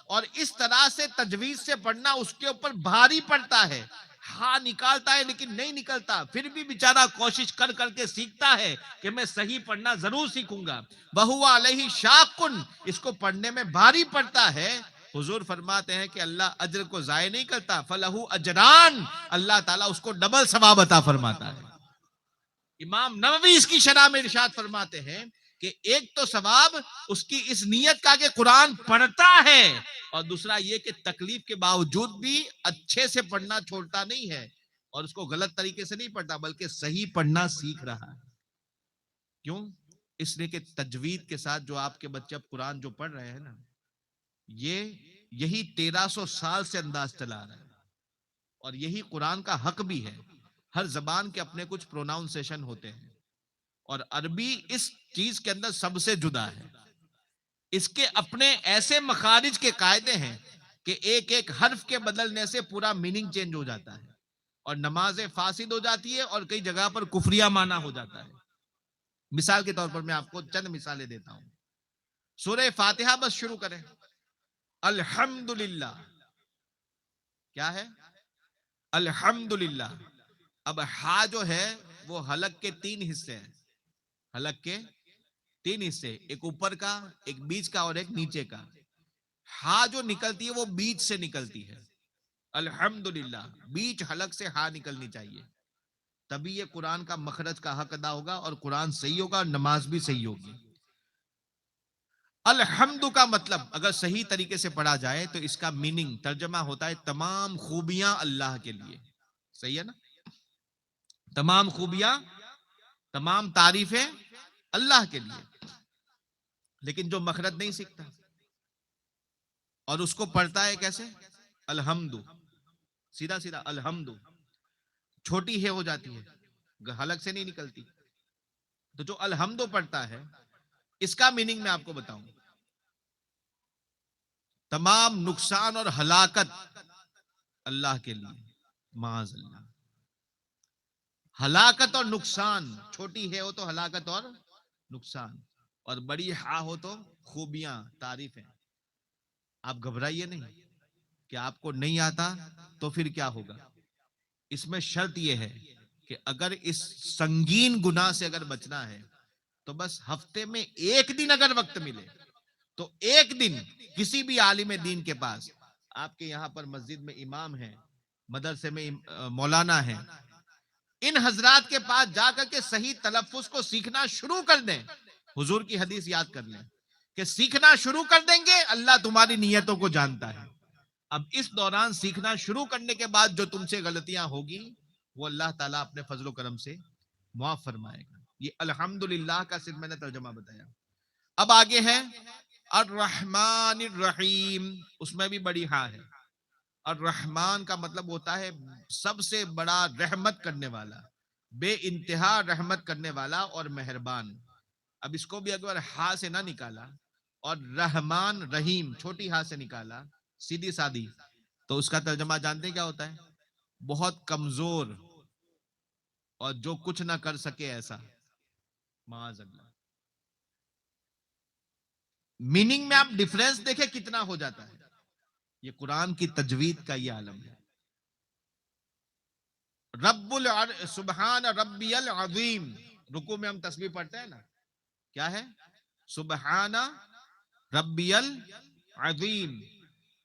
اور اس طرح سے تجوید سے پڑھنا اس کے اوپر بھاری پڑتا ہے, ہاں نکالتا ہے لیکن نہیں نکلتا, پھر بھی بیچارہ کوشش کر کر کے سیکھتا ہے کہ میں صحیح پڑھنا ضرور سیکھوں گا. وَهُوَ عَلَيْهِ شَاقٌ, اس کو پڑھنے میں بھاری پڑتا ہے. حضور فرماتے ہیں کہ اللہ اجر کو ضائع نہیں کرتا, فَلَهُ أَجْرَانِ, اللہ تعالیٰ اس کو ڈبل ثواب عطا فرماتا ہے. امام نووی اس کی شرح میں ارشاد فرماتے ہیں کہ ایک تو ثواب اس کی اس نیت کا کہ قرآن پڑھتا ہے, اور دوسرا یہ کہ تکلیف کے باوجود بھی اچھے سے پڑھنا چھوڑتا نہیں ہے, اور اس کو غلط طریقے سے نہیں پڑھتا بلکہ صحیح پڑھنا سیکھ رہا ہے. کیوں؟ اس لیے کہ تجوید کے ساتھ جو آپ کے بچے اب قرآن جو پڑھ رہے ہیں نا, یہی 1300 سال سے انداز چلا رہا ہے, اور یہی قرآن کا حق بھی ہے. ہر زبان کے اپنے کچھ پروناؤنسیشن ہوتے ہیں, اور عربی اس چیز کے اندر سب سے جدا ہے. اس کے اپنے ایسے مخارج کے قاعدے ہیں کہ ایک ایک حرف کے بدلنے سے پورا میننگ چینج ہو جاتا ہے اور نماز فاسد ہو جاتی ہے اور کئی جگہ پر کفریہ معنی ہو جاتا ہے. مثال کے طور پر میں آپ کو چند مثالیں دیتا ہوں. سورہ فاتحہ بس شروع کریں. الحمدللہ کیا ہے؟ الحمدللہ. اب ہا جو ہے وہ حلق کے 3 حصے ہیں. حلق کے 3 حصے، ایک اوپر کا، ایک بیچ کا اور ایک نیچے کا. ہا جو نکلتی ہے وہ بیچ سے نکلتی ہے. الحمدللہ بیچ حلق سے ہا نکلنی چاہیے، تبھی یہ قرآن کا مخرج کا حق ادا ہوگا اور قرآن صحیح ہوگا اور نماز بھی صحیح ہوگی. الحمد کا مطلب اگر صحیح طریقے سے پڑھا جائے تو اس کا میننگ ترجمہ ہوتا ہے تمام خوبیاں اللہ کے لیے. صحیح ہے نا؟ تمام خوبیاں، تمام تعریفیں اللہ کے لیے. لیکن جو مخرج نہیں سیکھتا اور اس کو پڑھتا ہے کیسے؟ الحمد، سیدھا سیدھا الحمد. چھوٹی ہے ہو جاتی ہے، حلق سے نہیں نکلتی. تو جو الحمد پڑھتا ہے اس کا میننگ میں آپ کو بتاؤں. تمام نقصان اور ہلاکت اللہ کے لیے، معاذ اللہ. ہلاکت اور نقصان، چھوٹی ہے ہو تو ہلاکت اور نقصان، اور بڑی ہا ہو تو خوبیاں، تعریفیں. آپ گھبرائیے نہیں کہ آپ کو نہیں آتا تو پھر کیا ہوگا. اس میں شرط یہ ہے کہ اگر اس سنگین گناہ سے اگر بچنا ہے تو بس ہفتے میں ایک دن اگر وقت ملے تو ایک دن کسی بھی عالم دین کے پاس، آپ کے یہاں پر مسجد میں امام ہیں، مدرسے میں مولانا ہیں، ان حضرات کے پاس جا کر کے صحیح تلفظ کو سیکھنا شروع کر دیں. حضور کی حدیث یاد کر لیں کہ سیکھنا شروع کر دیں گے، اللہ تمہاری نیتوں کو جانتا ہے. اب اس دوران سیکھنا شروع کرنے کے بعد جو تم سے غلطیاں ہوگی وہ اللہ تعالیٰ اپنے فضل و کرم سے معاف فرمائے گا. یہ الحمدللہ کا صرف میں نے ترجمہ بتایا. اب آگے ہے الرحمن الرحیم، اس میں بھی بڑی ہاں ہے. الرحمن کا مطلب ہوتا ہے سب سے بڑا رحمت کرنے والا، بے انتہا رحمت کرنے والا اور مہربان. اب اس کو بھی اگر ہا سے نہ نکالا اور رحمان رحیم چھوٹی ہا سے نکالا سیدھی سادھی، تو اس کا ترجمہ جانتے ہیں کیا ہوتا ہے؟ بہت کمزور اور جو کچھ نہ کر سکے ایسا، معاذ اللہ. میننگ میں آپ ڈیفرنس دیکھیں کتنا ہو جاتا ہے. یہ قرآن کی تجوید کا یہ عالم ہے. سبحان ربی العظیم، رکوع میں ہم تسبیح پڑھتے ہیں نا، کیا ہے؟ سبحان ربی العظیم.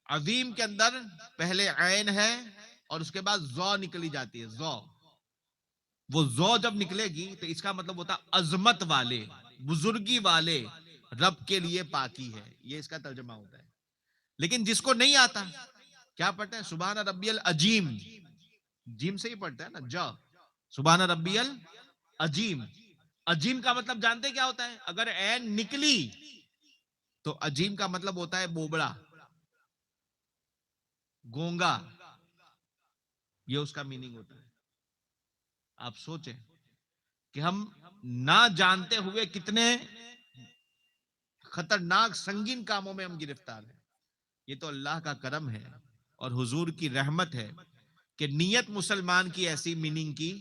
عظیم کے اندر پہلے عین ہے اور اس کے بعد زو نکلی جاتی ہے. زو، وہ زو جب نکلے گی تو اس کا مطلب ہوتا عظمت والے، بزرگی والے رب کے لیے پاکی ہے. یہ اس کا ترجمہ ہوتا ہے. لیکن جس کو نہیں آتا کیا پڑھتے ہیں؟ سبحان ربی العظیم، جیم سے ہی پڑھتا ہے نا، جا. سبحان ربی العظیم. عظیم کا مطلب جانتے کیا ہوتا ہے؟ اگر عین نکلی تو عظیم کا مطلب ہوتا ہے بوبڑا، گونگا. یہ اس کا میننگ ہوتا ہے. آپ سوچیں کہ ہم نہ جانتے ہوئے کتنے خطرناک سنگین کاموں میں ہم گرفتار ہیں. یہ تو اللہ کا کرم ہے اور حضور کی رحمت ہے کہ نیت مسلمان کی ایسی میننگ کی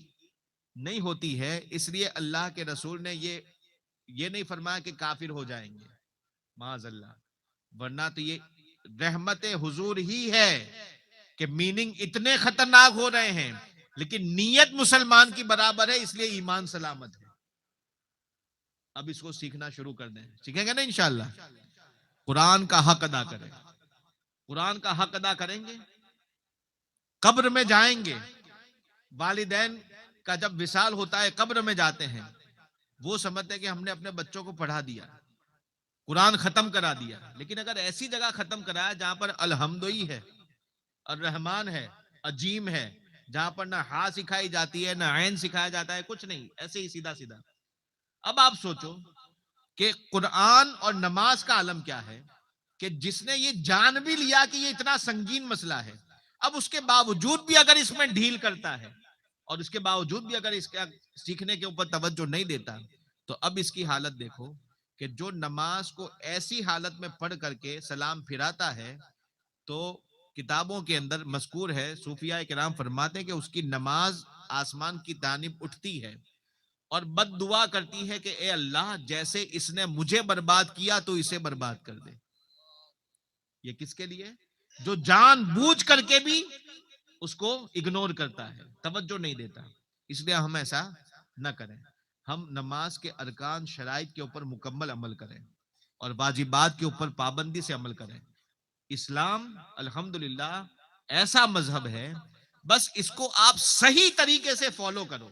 نہیں ہوتی ہے. اس لیے اللہ کے رسول نے یہ نہیں فرمایا کہ کافر ہو جائیں گے، معاذ اللہ. ورنہ تو یہ رحمت حضور ہی ہے کہ میننگ اتنے خطرناک ہو رہے ہیں لیکن نیت مسلمان کی برابر ہے، اس لیے ایمان سلامت ہے. اب اس کو سیکھنا شروع کر دیں. سیکھیں گے نا انشاءاللہ. قرآن کا حق ادا کریں. قرآن کا حق ادا کریں گے. قبر میں جائیں گے، والدین کا جب وصال ہوتا ہے قبر میں جاتے ہیں، وہ سمجھتے ہیں کہ ہم نے اپنے بچوں کو پڑھا دیا، قرآن ختم کرا دیا. لیکن اگر ایسی جگہ ختم کرایا جہاں پر الحمد ہی ہے، الرحمن ہے، عظیم ہے، جہاں پر نہ ہا سکھائی جاتی ہے نہ عین سکھایا جاتا ہے، کچھ نہیں، ایسے ہی سیدھا سیدھا. اب آپ سوچو کہ قرآن اور نماز کا عالم کیا ہے کہ جس نے یہ جان بھی لیا کہ یہ اتنا سنگین مسئلہ ہے، اب اس کے باوجود بھی اگر اس میں ڈھیل کرتا ہے اور اس کے باوجود بھی اگر اس کا سیکھنے کے اوپر توجہ نہیں دیتا، تو اب اس کی حالت دیکھو کہ جو نماز کو ایسی حالت میں پڑھ کر کے سلام پھراتا ہے تو کتابوں کے اندر مذکور ہے، صوفیاء کرام فرماتے ہیں کہ اس کی نماز آسمان کی جانب اٹھتی ہے اور بد دعا کرتی ہے کہ اے اللہ جیسے اس نے مجھے برباد کیا تو اسے برباد کر دے. یہ کس کے لیے؟ جو جان بوجھ کر کے بھی اس کو اگنور کرتا ہے، توجہ نہیں دیتا. اس لیے ہم ایسا نہ کریں. ہم نماز کے ارکان شرائط کے اوپر مکمل عمل کریں اور واجبات کے اوپر پابندی سے عمل کریں. اسلام الحمدللہ ایسا مذہب ہے، بس اس کو آپ صحیح طریقے سے فالو کرو،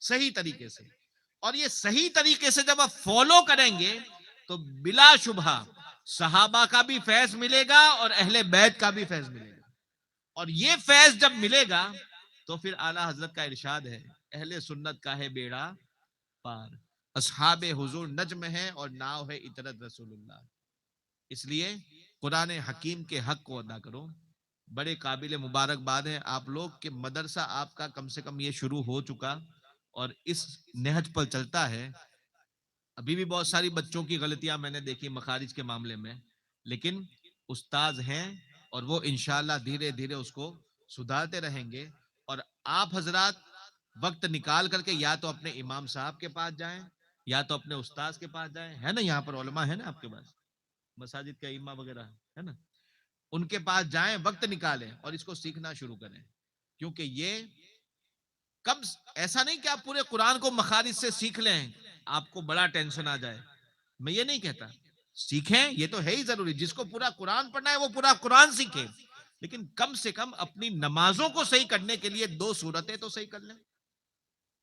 صحیح طریقے سے. اور یہ صحیح طریقے سے جب آپ فالو کریں گے تو بلا شبہ صحابہ کا بھی فیض ملے گا اور اہل بیت کا بھی فیض ملے گا. اور یہ فیض جب ملے گا تو پھر اعلیٰ حضرت کا ارشاد ہے، اہل سنت کا ہے بیڑا پار، اصحاب حضور نجم ہے اور ناؤ ہے اطرت رسول اللہ. اس لیے قرآن حکیم کے حق کو ادا کرو. بڑے قابل مبارکباد ہے آپ لوگ کہ مدرسہ آپ کا کم سے کم یہ شروع ہو چکا اور اس نہج پر چلتا ہے. ابھی بھی بہت ساری بچوں کی غلطیاں میں نے دیکھی مخارج کے معاملے میں، لیکن استاذ ہیں اور وہ انشاءاللہ دھیرے دھیرے اس کو سدھارتے رہیں گے. اور آپ حضرات وقت نکال کر کے یا تو اپنے امام صاحب کے پاس جائیں یا تو اپنے استاذ کے پاس جائیں. ہے نا یہاں پر علماء ہے نا آپ کے پاس، مساجد کے ائمہ وغیرہ ہے نا، ان کے پاس جائیں، وقت نکالیں اور اس کو سیکھنا شروع کریں. کیونکہ یہ کب ایسا نہیں کہ آپ پورے قرآن کو مخارج سے سیکھ لیں آپ کو بڑا ٹینشن آ جائے. میں یہ نہیں کہتا، سیکھیں، یہ تو ہے ہی ضروری. جس کو پورا قرآن پڑھنا ہے وہ پورا قرآن سیکھے، لیکن کم سے کم اپنی نمازوں کو صحیح کرنے کے لیے 2 سورتیں تو صحیح کر لیں.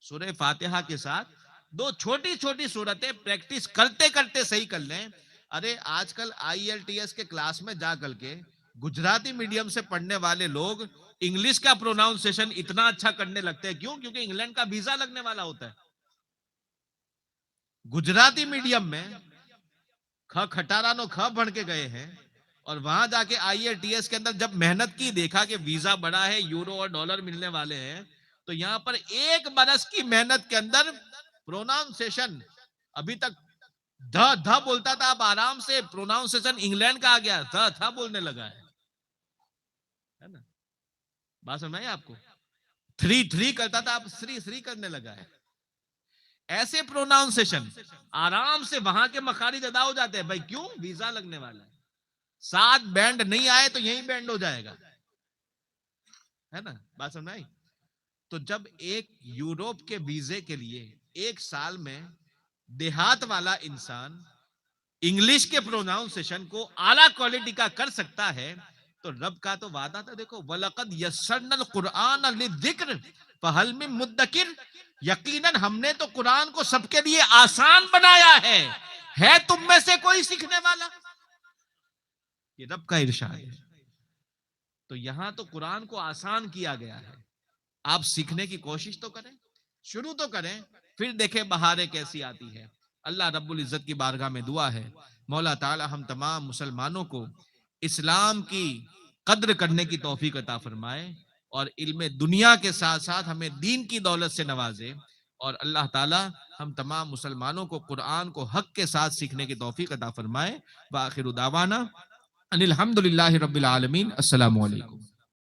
سورہ فاتحہ کے ساتھ 2 چھوٹی چھوٹی سورتیں پریکٹس کرتے کرتے صحیح کر لیں. ارے آج کل IELTS کے کلاس میں جا کر کے گجراتی میڈیم سے پڑھنے والے لوگ انگلش کا پروناؤنسیشن اتنا اچھا کرنے لگتے ہیں. کیوں؟ کیونکہ انگلینڈ کا ویزا لگنے والا ہوتا ہے. گجراتی میڈیم میں کھٹارا نو کھ بڑھ کے گئے ہیں اور وہاں جا کے IELTS کے اندر جب محنت کی، دیکھا کہ ویزا بڑا ہے، یورو اور ڈالر ملنے والے ہیں، تو یہاں پر 1 برس کی محنت کے اندر پروناؤنسیشن ابھی تک دھا دھا بولتا تھا، اب آرام سے پروناؤنسیشن انگلینڈ کا آ گیا، تھا تھا بولنے لگا ہے نا. بات سمجھ آئی آپ کو؟ 3 کرتا تھا، اب 3 کرنے لگا ہے. ایسے پروناؤنسیشن آرام سے وہاں کے مخارج ادا ہو جاتے ہیں. بھائی کیوں؟ ویزا لگنے والا ہے. 7 بینڈ نہیں آئے تو یہی بینڈ ہو جائے گا، ہے نا. بات سمجھ آئی؟ تو جب ایک یوروپ کے ویزے کے لیے 1 سال میں دیہات والا انسان انگلش کے پروناؤنسیشن کو اعلیٰ کوالٹی کا کر سکتا ہے تو رب کا تو وعدہ تھا. دیکھو وَلَقَدْ يَسَّرْنَا الْقُرْآنَ لِلذِّكْرِ فَهَلْ مِن مُدَّكِرٍ، یقیناً ہم نے تو قرآن کو سب کے لیے آسان بنایا ہے تم میں سے کوئی سیکھنے والا؟ یہ رب کا ارشاد ہے. تو یہاں تو قرآن کو آسان کیا گیا ہے. آپ سیکھنے کی کوشش تو کریں، شروع تو کریں، پھر دیکھیں بہاریں کیسی آتی ہے. اللہ رب العزت کی بارگاہ میں دعا ہے مولا تعالی ہم تمام مسلمانوں کو اسلام کی قدر کرنے کی توفیق عطا فرمائے اور علم دنیا کے ساتھ ساتھ ہمیں دین کی دولت سے نوازے. اور اللہ تعالی ہم تمام مسلمانوں کو قرآن کو حق کے ساتھ سیکھنے کی توفیق عطا فرمائے. وآخر دعوانا ان الحمدللہ رب العالمین. السلام علیکم.